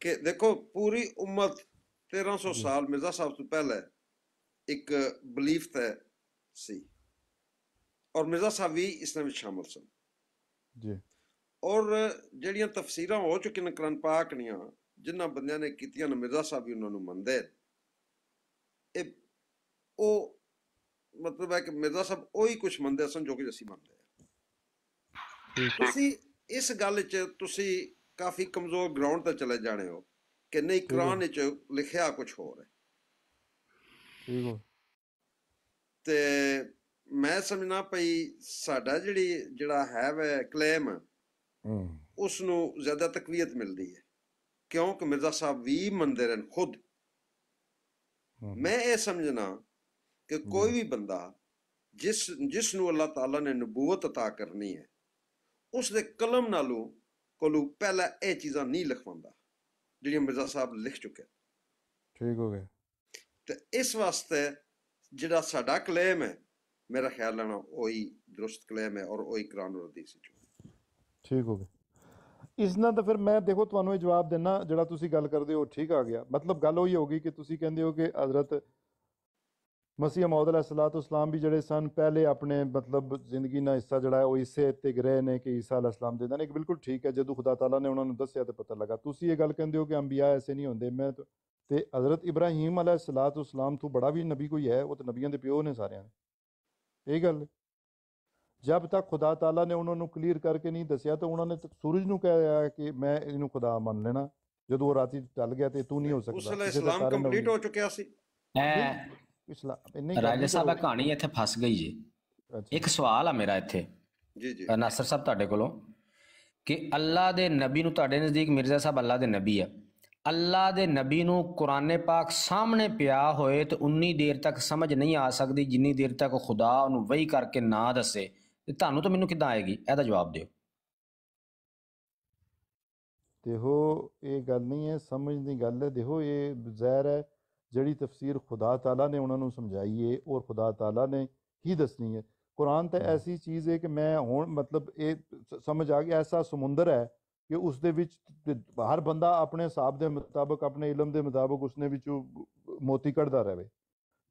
कि देखो पूरी उम्मत 1300 साल मिर्जा साहब तो पहले एक बिलीफ तय सी और मिर्जा साहब भी इसमें शामिल सन जी। और ਜਿਹੜੀਆਂ ਤਫਸੀਰਾਂ ਹੋ ਚੁੱਕੀਆਂ ਨੇ ਕੁਰਾਨ ਪਾਕ ਦੀਆਂ ਜਿਨ੍ਹਾਂ ਬੰਦਿਆਂ ਨੇ ਕੀਤੀਆਂ ਨੇ, ਮਿਰਜ਼ਾ ਸਾਹਿਬ ਵੀ ਉਹਨਾਂ ਨੂੰ ਮੰਨਦੇ। ਇਹ ਉਹ ਮਤਲਬ ਹੈ ਕਿ ਮਿਰਜ਼ਾ ਸਾਹਿਬ ਉਹੀ ਕੁਝ ਮੰਨਦੇ ਸਨ ਜੋ ਕਿ ਅਸੀਂ ਮੰਨਦੇ ਹਾਂ। ਤੁਸੀਂ ਇਸ ਗੱਲ 'ਚ ਤੁਸੀਂ ਕਾਫੀ ਕਮਜ਼ੋਰ ਗਰਾਊਂਡ ਤੇ ਚਲੇ ਜਾਣੇ ਹੋ ਕਿ ਨਹੀਂ ਕੁਰਾਨ ਵਿੱਚ ਲਿਖਿਆ ਕੁਝ ਹੋਰ ਹੈ। ਤੇ ਮੈਂ ਸਮਝਣਾ ਪਈ ਸਾਡਾ ਜਿਹੜਾ ਹੈ ਵੈ ਕਲੇਮ ਉਸ ਨੂੰ ਜ਼ਿਆਦਾ ਤਕਵੀਅਤ ਮਿਲਦੀ ਹੈ ਕਿਉਂਕਿ ਮਿਰਜ਼ਾ ਸਾਹਿਬ ਵੀ ਮੰਨਦੇ ਰਹਿਣ ਖੁਦ। ਮੈਂ ਇਹ ਸਮਝਣਾ ਕਿ ਕੋਈ ਵੀ ਬੰਦਾ ਜਿਸ ਨੂੰ ਅੱਲਾਹ ਤਾਲਾ ਨੇ ਨਬੂਵਤ ਅਤਾ ਕਰਨੀ ਹੈ ਉਸ ਦੇ ਕਲਮ ਨਾਲੋਂ ਕੋਲੋਂ ਪਹਿਲਾਂ ਇਹ ਚੀਜ਼ਾਂ ਨਹੀਂ ਲਿਖਵਾਉਂਦਾ ਜਿਹੜੀਆਂ ਮਿਰਜ਼ਾ ਸਾਹਿਬ ਲਿਖ ਚੁੱਕੇ। ਠੀਕ ਹੋ ਗਿਆ। ਤੇ ਇਸ ਵਾਸਤੇ ਜਿਹੜਾ ਸਾਡਾ ਕਲੇਮ ਹੈ मेरा ख्याल है ना वही दुरुस्त क्लेम है और वही कुरान और हदीस है। ठीक हो गया। इस ना तो फिर मैं देखो ਤੁਹਾਨੂੰ ਇਹ ਜਵਾਬ ਦੇਣਾ ਜਿਹੜਾ ਤੁਸੀਂ ਗੱਲ ਕਰਦੇ ਹੋ ਠੀਕ ਆ ਗਿਆ। ਮਤਲਬ ਗੱਲ ਉਹੀ ਹੋਗੀ ਕਿ ਤੁਸੀਂ ਕਹਿੰਦੇ ਹੋ ਕਿ ਹਜ਼ਰਤ ਮਸੀਹ ਮੌਦ अलैहिस्सलाम ਵੀ ਜਿਹੜੇ ਸਨ ਪਹਿਲੇ ਆਪਣੇ ਮਤਲਬ ਜ਼ਿੰਦਗੀ ਦਾ ਹਿੱਸਾ ਜਿਹੜਾ ਹੈ ਉਹ ਇਸੇ ਤੇ ਗਰੇ ਨੇ ਕਿ ਈਸਾ अलैहिस्सलाम ਦੇ ਨੇ। ਬਿਲਕੁਲ ਠੀਕ ਹੈ, ਜਦੋਂ ਖੁਦਾ ਤਾਲਾ ਨੇ ਉਹਨਾਂ ਨੂੰ ਦੱਸਿਆ ਤੇ ਪਤਾ ਲੱਗਾ। ਤੁਸੀਂ ਇਹ ਗੱਲ ਕਹਿੰਦੇ ਹੋ ਕਿ ਅੰਬੀਆ ਐਸੇ ਨਹੀਂ ਹੁੰਦੇ। ਮੈਂ ਤੇ ਹਜ਼ਰਤ ਇਬਰਾਹੀਮ अलैहिस्सलाम ਤੋਂ ਬੜਾ ਵੀ ਨਬੀ ਕੋਈ ਹੈ, ਉਹ ਤਾਂ ਨਬੀਆਂ ਦੇ ਪਿਓ ਨੇ ਸਾਰਿਆਂ ਦੇ। ਇਹ ਗੱਲ ਜਬ ਤੱਕ ਖੁਦਾ ਤਾਲਾ ਨੇ ਉਹਨਾਂ ਨੂੰ ਕਲੀਅਰ ਕਰਕੇ ਨਹੀਂ ਦੱਸਿਆ ਤਾਂ ਉਹਨਾਂ ਨੇ ਸੂਰਜ ਨੂੰ ਕਿਹਾ ਕਿ ਮੈਂ ਇਹਨੂੰ ਖੁਦਾ ਮੰਨ ਲੈਣਾ। ਜਦੋਂ ਉਹ ਰਾਤੀ ਚੱਲ ਗਿਆ ਤੇ ਤੂੰ ਨਹੀਂ ਹੋ ਸਕਦਾ। ਇਸਲਾਮ ਕੰਪਲੀਟ ਹੋ ਚੁੱਕਿਆ ਸੀ। ਰਾਜਾ ਸਾਹਿਬ ਇਹ ਕਹਾਣੀ ਇੱਥੇ ਫਸ ਗਈ ਜੀ। ਇੱਕ ਸਵਾਲ ਆ ਮੇਰਾ ਇੱਥੇ ਜੀ ਨਾਸਰ ਸਾਹਿਬ ਤੁਹਾਡੇ ਕੋਲੋਂ ਕਿ ਅੱਲਾ ਦੇ ਨਬੀ ਨੂੰ, ਤੁਹਾਡੇ ਨਜ਼ਦੀਕ ਮਿਰਜ਼ਾ ਸਾਹਿਬ ਅੱਲਾ ਦੇ ਨਬੀ ਆ, ਅੱਲਾ ਦੇ ਨਬੀ ਨੂੰ ਕੁਰਾਨ ਪਾਕ ਸਾਹਮਣੇ ਪਿਆ ਹੋਏ ਤੇ ਉਨੀ ਦੇਰ ਤੱਕ ਸਮਝ ਨਹੀਂ ਆ ਸਕਦੀ ਜਿੰਨੀ ਦੇਰ ਤੱਕ ਖੁਦਾ ਉਹਨੂੰ ਵਹੀ ਕਰਕੇ ਨਾ ਦੱਸੇ, ਤੇ ਤੁਹਾਨੂੰ ਤਾਂ ਮੈਨੂੰ ਕਿੱਦਾਂ ਆਏਗੀ? ਇਹਦਾ ਜਵਾਬ ਦਿਓ। ਦੇਖੋ ਇਹ ਗੱਲ ਨਹੀਂ ਹੈ, ਸਮਝ ਦੀ ਗੱਲ ਹੈ। ਦੇਖੋ ਇਹ ਜ਼ਾਹਿਰ ਹੈ ਜਿਹੜੀ ਤਫਸੀਰ ਖੁਦਾ ਤਾਲਾ ਨੇ ਉਹਨਾਂ ਨੂੰ ਸਮਝਾਈ ਹੈ ਔਰ ਖੁਦਾ ਤਾਲਾ ਨੇ ਹੀ ਦੱਸਣੀ ਹੈ। ਕੁਰਾਨ ਤਾਂ ਐਸੀ ਚੀਜ਼ ਹੈ ਕਿ ਮੈਂ ਹੁਣ ਮਤਲਬ ਇਹ ਸਮਝ ਆ ਗਿਆ ਐਸਾ ਸਮੁੰਦਰ ਹੈ ਕਿ ਉਸ ਦੇ ਵਿੱਚ ਹਰ ਬੰਦਾ ਆਪਣੇ ਹਿਸਾਬ ਦੇ ਮੁਤਾਬਕ, ਆਪਣੇ ਇਲਮ ਦੇ ਮੁਤਾਬਕ ਉਸਨੇ ਵਿੱਚੋਂ ਮੋਤੀ ਕੱਢਦਾ ਰਹੇ।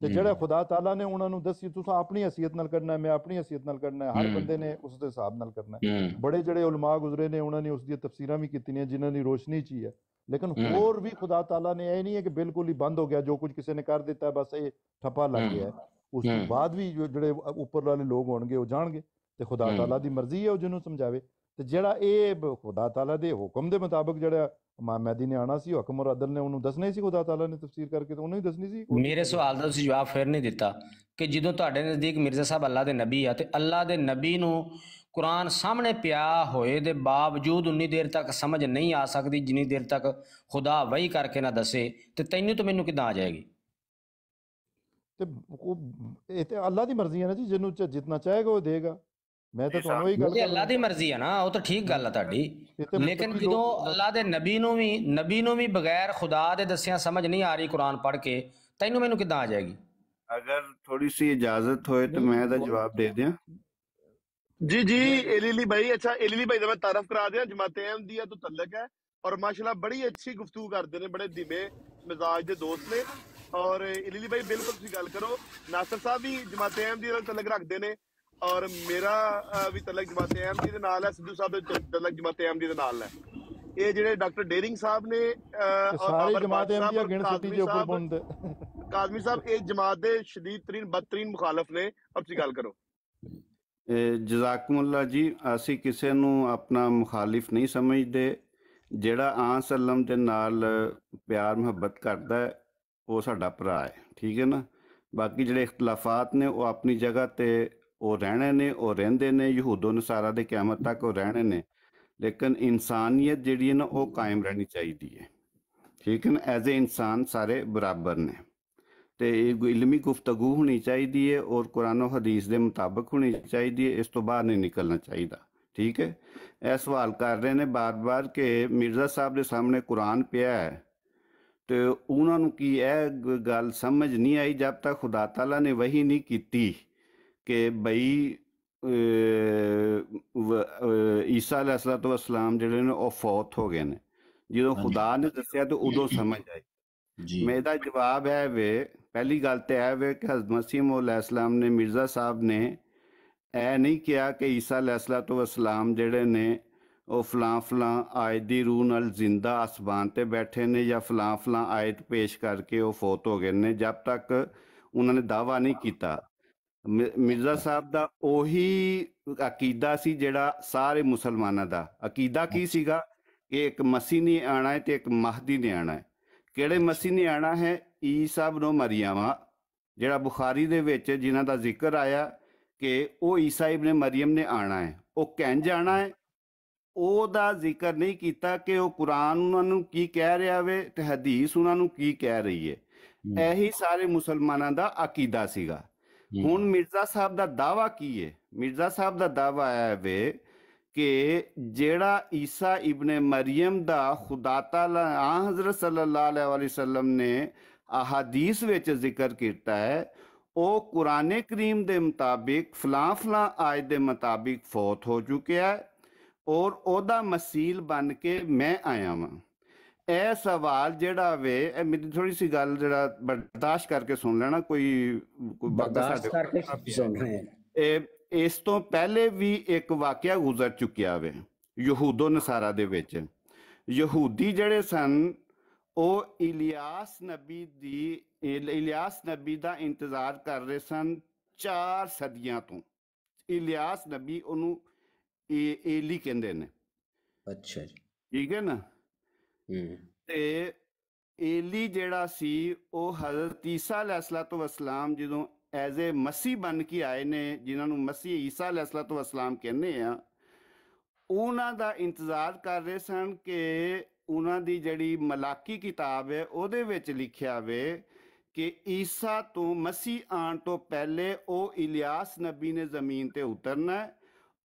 ਤੇ ਜਿਹੜਾ ਖੁਦਾ ਤਾਲਾ ਨੇ ਉਹਨਾਂ ਨੂੰ ਦੱਸੀ ਤੁਸੀਂ ਆਪਣੀ ਹਸੀਅਤ ਨਾਲ ਕਰਨਾ, ਮੈਂ ਆਪਣੀ ਹਸੀਅਤ ਨਾਲ ਕਰਨਾ, ਹਰ ਬੰਦੇ ਨੇ ਉਸ ਦੇ ਹਿਸਾਬ ਨਾਲ ਕਰਨਾ। ਬੜੇ ਜਿਹੜੇ ਉਲਮਾ ਗੁਜ਼ਰੇ ਨੇ ਉਹਨਾਂ ਨੇ ਉਸ ਦੀਆਂ ਤਫਸੀਰਾਂ ਵੀ ਕੀਤੀਆਂ ਜਿਨ੍ਹਾਂ ਦੀ ਰੋਸ਼ਨੀ 'ਚ ਹੀ ਹੈ। ਲੇਕਿਨ ਹੋਰ ਵੀ ਖੁਦਾ ਤਾਲਾ ਨੇ ਇਹ ਨਹੀਂ ਹੈ ਕਿ ਬਿਲਕੁਲ ਹੀ ਬੰਦ ਹੋ ਗਿਆ, ਜੋ ਕੁਝ ਕਿਸੇ ਨੇ ਕਰ ਦਿੱਤਾ ਬਸ ਇਹ ਠੱਪਾ ਲੱਗ ਗਿਆ। ਉਸ ਤੋਂ ਬਾਅਦ ਵੀ ਜਿਹੜੇ ਉੱਪਰ ਵਾਲੇ ਲੋਕ ਹੋਣਗੇ ਉਹ ਜਾਣਗੇ ਤੇ ਖੁਦਾ ਤਾਲਾ ਦੀ ਮਰਜ਼ੀ ਹੈ ਉਹ ਜਿਹਨੂੰ ਸਮਝਾਵੇ। ਤੇ ਜਿਹੜਾ ਇਹ ਖੁਦਾ ਤਾਲਾ ਦੇ ਹੁਕਮ ਦੇ ਮੁਤਾਬਕ ਜਿਹੜਾ ਇਮਾਮ ਮਹਿਦੀ ਨੇ ਆਉਣਾ ਸੀ, ਹੁਕਮ ਔਰ ਅਦਲ ਨੇ ਉਹਨੂੰ ਦੱਸਣਾ ਹੀ ਸੀ, ਖੁਦਾ ਤਾਲਾ ਨੇ ਤਫਸੀਰ ਕਰਕੇ ਤਾਂ ਉਹਨੂੰ ਹੀ ਦੱਸਣੀ ਸੀ। ਮੇਰੇ ਸਵਾਲ ਦਾ ਤੁਸੀਂ ਜਵਾਬ ਫਿਰ ਨਹੀਂ ਦਿੱਤਾ ਕਿ ਜਦੋਂ ਤੁਹਾਡੇ ਨਜ਼ਦੀਕ ਮਿਰਜ਼ਾ ਸਾਹਿਬ ਅੱਲਾ ਦੇ ਨਬੀ ਆ ਤੇ ਅੱਲਾ ਦੇ ਨਬੀ ਨੂੰ ਕੁਰਾਨ ਸਾਹਮਣੇ ਪਿਆ ਹੋਏ ਦੇ ਬਾਵਜੂਦ ਉਨੀ ਦੇਰ ਤੱਕ ਸਮਝ ਨਹੀਂ ਆ ਸਕਦੀ ਜਿੰਨੀ ਦੇਰ ਤੱਕ ਖੁਦਾ ਵਹੀ ਕਰਕੇ ਨਾ ਦੱਸੇ, ਤੇ ਤੈਨੂੰ ਤੇ ਮੈਨੂੰ ਕਿੱਦਾਂ ਆ ਜਾਏਗੀ? ਤੇ ਇਹ ਤੇ ਅੱਲਾ ਦੀ ਮਰਜ਼ੀ ਹੈ ਨਾ ਜੀ, ਜਿਹਨੂੰ ਜਿੰਨਾ ਚਾਹੇਗਾ ਉਹ ਦੇਗਾ। ਮੈਂ ਤਾਂ ਤੁਹਾਨੂੰ ਹੀ ਗੱਲ ਅੱਲਾ ਦੀ ਮਰਜ਼ੀ ਹੈ ਨਾ, ਉਹ ਤਾਂ ਠੀਕ ਗੱਲ ਹੈ ਤੁਹਾਡੀ। ਲੇਕਿਨ ਜਦੋਂ ਅੱਲਾ ਦੇ ਨਬੀ ਨੂੰ ਵੀ ਬਗੈਰ ਖੁਦਾ ਦੇ ਦੱਸਿਆ ਸਮਝ ਨਹੀਂ ਆ ਰਹੀ ਕੁਰਾਨ ਪੜ੍ਹ ਕੇ, ਤੈਨੂੰ ਮੈਨੂੰ ਕਿੱਦਾਂ ਆ ਜਾਏਗੀ? अगर थोड़ी सी इजाजत होए तो मैं दा जवाब दे दियां। जी जी एलीली भाई, अच्छा एलीली भाई दा मैं तारफ करा दियां, जमाते अहमदिया तो तल्लक है और माशाल्लाह बड़ी अच्छी गुफ्तगू करते ने, बड़े धीमे मिजाज दे दोस्त ने। और एलीली भाई बिल्कुल तुसीं गल करो, नासिर साहब भी जमाते अहमदिया नाल तल्लक रखते ने और मेरा भी तल्लक जमाते अहमदी दे नाल है, सिद्धू साहब दा तल्लक जमाते अहमदी दे नाल है। ये ਜਿਹੜੇ ਡਾਕਟਰ ਡੇਰਿੰਗ ਸਾਹਿਬ ਨੇ ਸਾਰੇ ਜਮਾਤ ਅਹਿਮਦੀਆ ਗਿਣ ਸਿੱਟੀ ਦੇ ਉੱਪਰ ਬੰਦ ਕਾਜ਼ਮੀ ਸਾਹਿਬ ਇਹ ਜਮਾਤ ਦੇ ਸ਼ਦੀਦ ਤਰੀਨ ਬਦਤਰੀਨ ਮੁਖਾਲਫ ਨੇ। अब ਤੁਸੀਂ ਗੱਲ ਕਰੋ। ਜਜ਼ਾਕੁਮੁੱਲਾ ਜੀ, ਅਸੀਂ ਕਿਸੇ ਨੂੰ ਆਪਣਾ ਮੁਖਾਲਿਫ ਨਹੀਂ ਸਮਝਦੇ। ਜਿਹੜਾ ਆਂ ਸੱਲਮ ਦੇ ਨਾਲ ਪਿਆਰ ਮੁਹੱਬਤ ਕਰਦਾ ਹੈ ਉਹ ਸਾਡਾ ਭਰਾ ਹੈ, ਠੀਕ ਹੈ ਨਾ। ਬਾਕੀ ਜਿਹੜੇ ਇਖਤਲਾਫਾਤ ਨੇ ਉਹ ਆਪਣੀ ਜਗ੍ਹਾ ਤੇ ਉਹ ਰਹਿਣੇ ਨੇ, ਉਹ ਰਹਿੰਦੇ ਨੇ, ਯਹੂਦੋ ਨਸਾਰਾ ਦੇ ਕਿਆਮਤ ਤੱਕ ਉਹ ਰਹਿਣੇ ਨੇ। ਲੇਕਿਨ ਇਨਸਾਨੀਅਤ ਜਿਹੜੀ ਹੈ ਨਾ ਉਹ ਕਾਇਮ ਰਹਿਣੀ ਚਾਹੀਦੀ ਹੈ, ਠੀਕ ਹੈ ਨਾ। ਐਜ਼ ਏ ਇਨਸਾਨ ਸਾਰੇ ਬਰਾਬਰ ਨੇ ਤੇ ਇਲਮੀ ਗੁਫ਼ਤਗੂ ਹੋਣੀ ਚਾਹੀਦੀ ਹੈ ਔਰ ਕੁਰਾਨ ਹਦੀਸ ਦੇ ਮੁਤਾਬਕ ਹੋਣੀ ਚਾਹੀਦੀ ਹੈ, ਇਸ ਤੋਂ ਬਾਹਰ ਨਹੀਂ ਨਿਕਲਣਾ ਚਾਹੀਦਾ, ਠੀਕ ਹੈ। ਇਹ ਸਵਾਲ ਕਰ ਰਹੇ ਨੇ ਬਾਰ-ਬਾਰ ਕਿ ਮਿਰਜ਼ਾ ਸਾਹਿਬ ਦੇ ਸਾਹਮਣੇ ਕੁਰਾਨ ਪਿਆ ਹੈ ਤੇ ਉਹਨਾਂ ਨੂੰ ਕੀ ਇਹ ਗੱਲ ਸਮਝ ਨਹੀਂ ਆਈ ਜਦ ਤੱਕ ਖੁਦਾ ਤਾਲਾ ਨੇ ਵਹੀ ਨਹੀਂ ਕੀਤੀ ਕਿ ਬਈ ਈਸਾ अलैहिस्सलाम ਜਿਹੜੇ ਨੇ ਉਹ ਫੌਤ ਹੋ ਗਏ ਨੇ। ਜਦੋਂ ਖੁਦਾ ਨੇ ਦੱਸਿਆ ਤੇ ਉਦੋਂ ਸਮਝ ਆਈ। ਮੇਰਾ ਜਵਾਬ ਹੈ ਵੇ, ਪਹਿਲੀ ਗੱਲ ਤੇ ਹੈ ਵੇ ਕਿ ਹਜ਼ਰਤ ਮਸੀਹ अलैहिस्सलाम ਨੇ ਮਿਰਜ਼ਾ ਸਾਹਿਬ ਨੇ ਇਹ ਨਹੀਂ ਕਿਹਾ ਕਿ ਈਸਾ अलैहिस्सलाम ਜਿਹੜੇ ਨੇ ਉਹ ਫਲਾਂ ਆਇਤ ਦੀ ਰੂਹ ਨਾਲ ਜ਼ਿੰਦਾ ਆਸਮਾਨ ਤੇ ਬੈਠੇ ਨੇ ਜਾਂ ਫਲਾਂ ਆਇਤ ਪੇਸ਼ ਕਰਕੇ ਉਹ ਫੌਤ ਹੋ ਗਏ ਨੇ, ਜਦ ਤੱਕ ਉਹਨਾਂ ਨੇ ਦਾਵਾ ਨਹੀਂ ਕੀਤਾ। ਮਿਰਜ਼ਾ ਸਾਹਿਬ ਦਾ ਉਹੀ ਅਕੀਦਾ ਸੀ ਜਿਹੜਾ ਸਾਰੇ ਮੁਸਲਮਾਨਾਂ ਦਾ ਅਕੀਦਾ ਕੀ ਸੀਗਾ ਕਿ ਇੱਕ ਮਸੀਹ ਨੇ ਆਣਾ ਹੈ ਤੇ ਇੱਕ ਮਹਦੀ ਨੇ ਆਣਾ ਹੈ। ਕਿਹੜੇ ਮਸੀਹ ਨੇ ਆਣਾ ਹੈ? ਈਸਾ ਇਬਨ ਮਰੀਮ, ਜਿਹੜਾ ਬੁਖਾਰੀ ਦੇ ਵਿੱਚ ਜਿਨ੍ਹਾਂ ਦਾ ਜ਼ਿਕਰ ਆਇਆ ਕਿ ਉਹ ਈਸਾ ਇਬਨ ਮਰੀਮ ਨੇ ਆਣਾ ਹੈ। ਉਹ ਕਿੰਜ ਆਣਾ ਹੈ ਉਹਦਾ ਜ਼ਿਕਰ ਨਹੀਂ ਕੀਤਾ ਕਿ ਉਹ ਕੁਰਾਨ ਉਹਨਾਂ ਨੂੰ ਕੀ ਕਹਿ ਰਿਹਾ ਵੇ ਤੇ ਹਦੀਸ ਉਹਨਾਂ ਨੂੰ ਕੀ ਕਹਿ ਰਹੀ ਹੈ। ਇਹੀ ਸਾਰੇ ਮੁਸਲਮਾਨਾਂ ਦਾ ਅਕੀਦਾ ਸੀਗਾ। ਹੁਣ ਮਿਰਜ਼ਾ ਸਾਹਿਬ ਦਾ ਦਾਵਾ ਕੀ ਹੈ? ਮਿਰਜ਼ਾ ਸਾਹਿਬ ਦਾ ਦਾਵਾ ਹੈ ਵੇ ਕਿ ਜਿਹੜਾ ਈਸਾ ਇਬਨ ਮਰੀਮ ਦਾ ਖੁਦਾ ਤਾਲਾ ਹਜ਼ਰਤ ਸੱਲੱਲਾਹੁ ਅਲੈਹਿ ਵਸੱਲਮ ਨੇ ਅਹਾਦੀਸ ਵਿੱਚ ਜ਼ਿਕਰ ਕੀਤਾ ਹੈ, ਉਹ ਕੁਰਾਨ ਕਰੀਮ ਦੇ ਮੁਤਾबिक ਫਲਾਂ ਆਇਤ ਦੇ ਮੁਤਾबिक ਫੌਤ ਹੋ ਚੁੱਕਿਆ ਹੈ ਔਰ ਉਹਦਾ ਮਸੀਲ ਬਣ ਕੇ ਮੈਂ ਆਇਆ ਵਾਂ। ਇਹ ਸਵਾਲ ਜਿਹੜਾ ਵੇ ਇਹ ਮੇਰੀ ਥੋੜੀ ਸੀ ਗੱਲ ਜਿਹੜਾ ਬਰਦਾਸ਼ਤ ਕਰਕੇ ਸੁਣ ਲੈਣਾ, ਕੋਈ ਬਰਦਾਸ਼ਤ ਕਰਕੇ ਸੁਣ ਰਹੇ। ਇਸ ਤੋਂ ਪਹਿਲੇ ਵੀ ਇੱਕ ਵਾਕਿਆ ਗੁਜ਼ਰ ਚੁੱਕਿਆ ਵੇ ਯਹੂਦੋ ਨਸਾਰਾ ਦੇ ਵਿੱਚ। ਯਹੂਦੀ ਜਿਹੜੇ ਸਨ ਉਹ ਇਲਿਆਸ ਨਬੀ ਦਾ ਇੰਤਜ਼ਾਰ ਕਰ ਰਹੇ ਸਨ 4 ਸਦੀਆਂ ਤੋਂ। ਇਲਿਆਸ ਨਬੀ ਉਹਨੂੰ ਏਲੀ ਕਹਿੰਦੇ ਨੇ। ਅੱਛਾ ਜੀ, ਠੀਕ ਹੈ ਨਾ। ਤੇ ਏਲੀ ਜਿਹੜਾ ਸੀ ਉਹ ਹਜ਼ਰਤ ਈਸਾ अलैहिस्सलाम ਜਦੋਂ ਐਜ਼ ਏ ਮਸੀਹ ਬਣ ਕੇ ਆਏ ਨੇ, ਜਿਨ੍ਹਾਂ ਨੂੰ ਮਸੀਹ ਈਸਾ अलैहिस्सलाम ਕਹਿੰਦੇ ਆ, ਉਹਨਾਂ ਦਾ ਇੰਤਜ਼ਾਰ ਕਰ ਰਹੇ ਸਨ ਕਿ ਉਹਨਾਂ ਦੀ ਜਿਹੜੀ ਮਲਾਕੀ ਕਿਤਾਬ ਹੈ ਉਹਦੇ ਵਿੱਚ ਲਿਖਿਆ ਵੇ ਕਿ ਈਸਾ ਤੋਂ ਮਸੀਹ ਆਉਣ ਤੋਂ ਪਹਿਲੇ ਉਹ ਇਲਿਆਸ ਨਬੀ ਨੇ ਜ਼ਮੀਨ ਤੇ ਉਤਰਨਾ ਹੈ।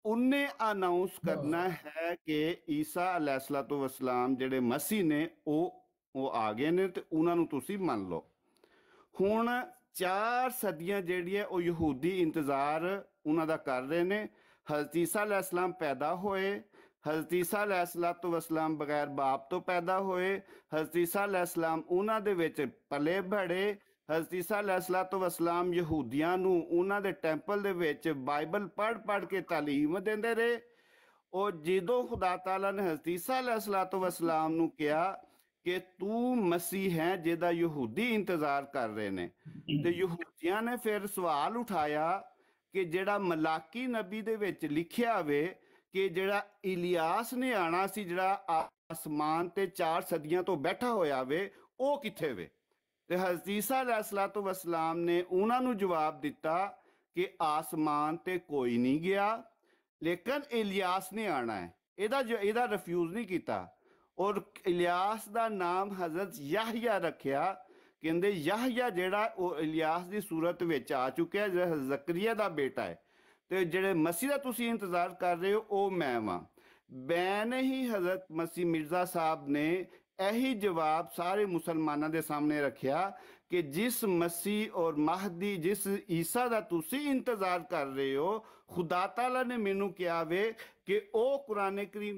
ਉਹਨੇ ਅਨਾਉਂਸ ਕਰਨਾ ਹੈ ਕਿ ਈਸਾ अलैहिस्सलाम ਜਿਹੜੇ ਮਸੀਹ ਨੇ ਉਹ ਆ ਗਏ ਨੇ ਤੇ ਉਹਨਾਂ ਨੂੰ ਤੁਸੀਂ ਮੰਨ ਲਓ। ਹੁਣ 4 ਸਦੀਆਂ ਜਿਹੜੀਆਂ ਉਹ ਯਹੂਦੀ ਇੰਤਜ਼ਾਰ ਉਹਨਾਂ ਦਾ ਕਰ ਰਹੇ ਨੇ। ਹਜ਼ਰਤ ਈਸਾ अलैहिस्सलाम ਪੈਦਾ ਹੋਏ, ਹਜ਼ਰਤ ਈਸਾ अलैहिस्सलाम ਬਗੈਰ ਬਾਪ ਤੋਂ ਪੈਦਾ ਹੋਏ, ਹਜ਼ਰਤ ਈਸਾ अलैहिस्सलाम ਉਹਨਾਂ ਦੇ ਵਿੱਚ ਪਲੇ ਬੜੇ, ਹਜ਼ਰਤ ਈਸਾ अलैहिस्सलातु वस्सलाम ਯਹੂਦੀਆਂ ਨੂੰ ਉਹਨਾਂ ਦੇ ਟੈਂਪਲ ਦੇ ਵਿੱਚ ਬਾਈਬਲ ਪੜ੍ਹ ਕੇ ਤਾਲੀਮ ਦਿੰਦੇ ਰਹੇ। ਉਹ ਜਦੋਂ ਖੁਦਾ ਤਾਲਾ ਨੇ ਹਜ਼ਰਤ ਈਸਾ अलैहिस्सलातु वस्सलाम ਨੂੰ ਕਿਹਾ ਕਿ ਤੂੰ ਮਸੀਹ ਹੈ ਜਿਹਦਾ ਯਹੂਦੀ ਇੰਤਜ਼ਾਰ ਕਰ ਰਹੇ ਨੇ, ਤੇ ਯਹੂਦੀਆਂ ਨੇ ਫਿਰ ਸਵਾਲ ਉਠਾਇਆ ਕਿ ਜਿਹੜਾ ਮਲਾਕੀ ਨਬੀ ਦੇ ਵਿੱਚ ਲਿਖਿਆ ਵੇ ਕਿ ਜਿਹੜਾ ਇਲਿਆਸ ਨੇ ਆਣਾ ਸੀ, ਜਿਹੜਾ ਆਸਮਾਨ ਤੇ 4 ਸਦੀਆਂ ਤੋਂ ਬੈਠਾ ਹੋਇਆ ਵੇ, ਉਹ ਕਿੱਥੇ ਵੇ? ਤੇ ਹਜ਼ਰਤ ਈਸਾ अलैहिस्सलातु वस्सलाम ਨੇ ਉਹਨਾਂ ਨੂੰ ਜਵਾਬ ਦਿੱਤਾ ਕਿ ਆਸਮਾਨ ਤੇ ਕੋਈ ਨਹੀਂ ਗਿਆ, ਲੇਕਿਨ ਇਲਿਆਸ ਨੇ ਆਣਾ ਹੈ। ਇਹਦਾ ਰਿਫਿਊਜ਼ ਨਹੀਂ ਕੀਤਾ। ਔਰ ਇਲਿਆਸ ਦਾ ਨਾਮ ਹਜ਼ਰਤ ਯਾਹਿਆ ਰੱਖਿਆ। ਕਹਿੰਦੇ ਯਾਹਿਆ ਜਿਹੜਾ ਉਹ ਇਲਿਆਸ ਦੀ ਸੂਰਤ ਵਿੱਚ ਆ ਚੁੱਕਿਆ, ਜਿਹੜਾ ਜ਼ਕਰੀਆ ਦਾ ਬੇਟਾ ਹੈ। ਤੇ ਜਿਹੜੇ ਮਸੀਹ ਦਾ ਤੁਸੀਂ ਇੰਤਜ਼ਾਰ ਕਰ ਰਹੇ ਹੋ ਉਹ ਮੈਂ ਵਾਂ। ਮੈਂ ਨਹੀਂ, ਹਜ਼ਰਤ ਮਸੀਹ ਮਿਰਜ਼ਾ ਸਾਹਿਬ ਨੇ ਇਹੀ ਜਵਾਬ ਸਾਰੇ ਮੁਸਲਮਾਨਾਂ ਦੇ ਸਾਹਮਣੇ ਰੱਖਿਆ ਕਿ ਜਿਸ ਮਸੀਹ ਔਰ ਮਹਦੀ, ਜਿਸ ਈਸਾ ਦਾ ਤੁਸੀਂ ਇੰਤਜ਼ਾਰ ਕਰ ਰਹੇ ਹੋ, ਖੁਦਾ ਤਾਲਾ ਨੇ ਮੈਨੂੰ ਕਿਹਾ ਵੇ ਕਿ ਉਹ ਕੁਰਾਨ ਕਰੀਮ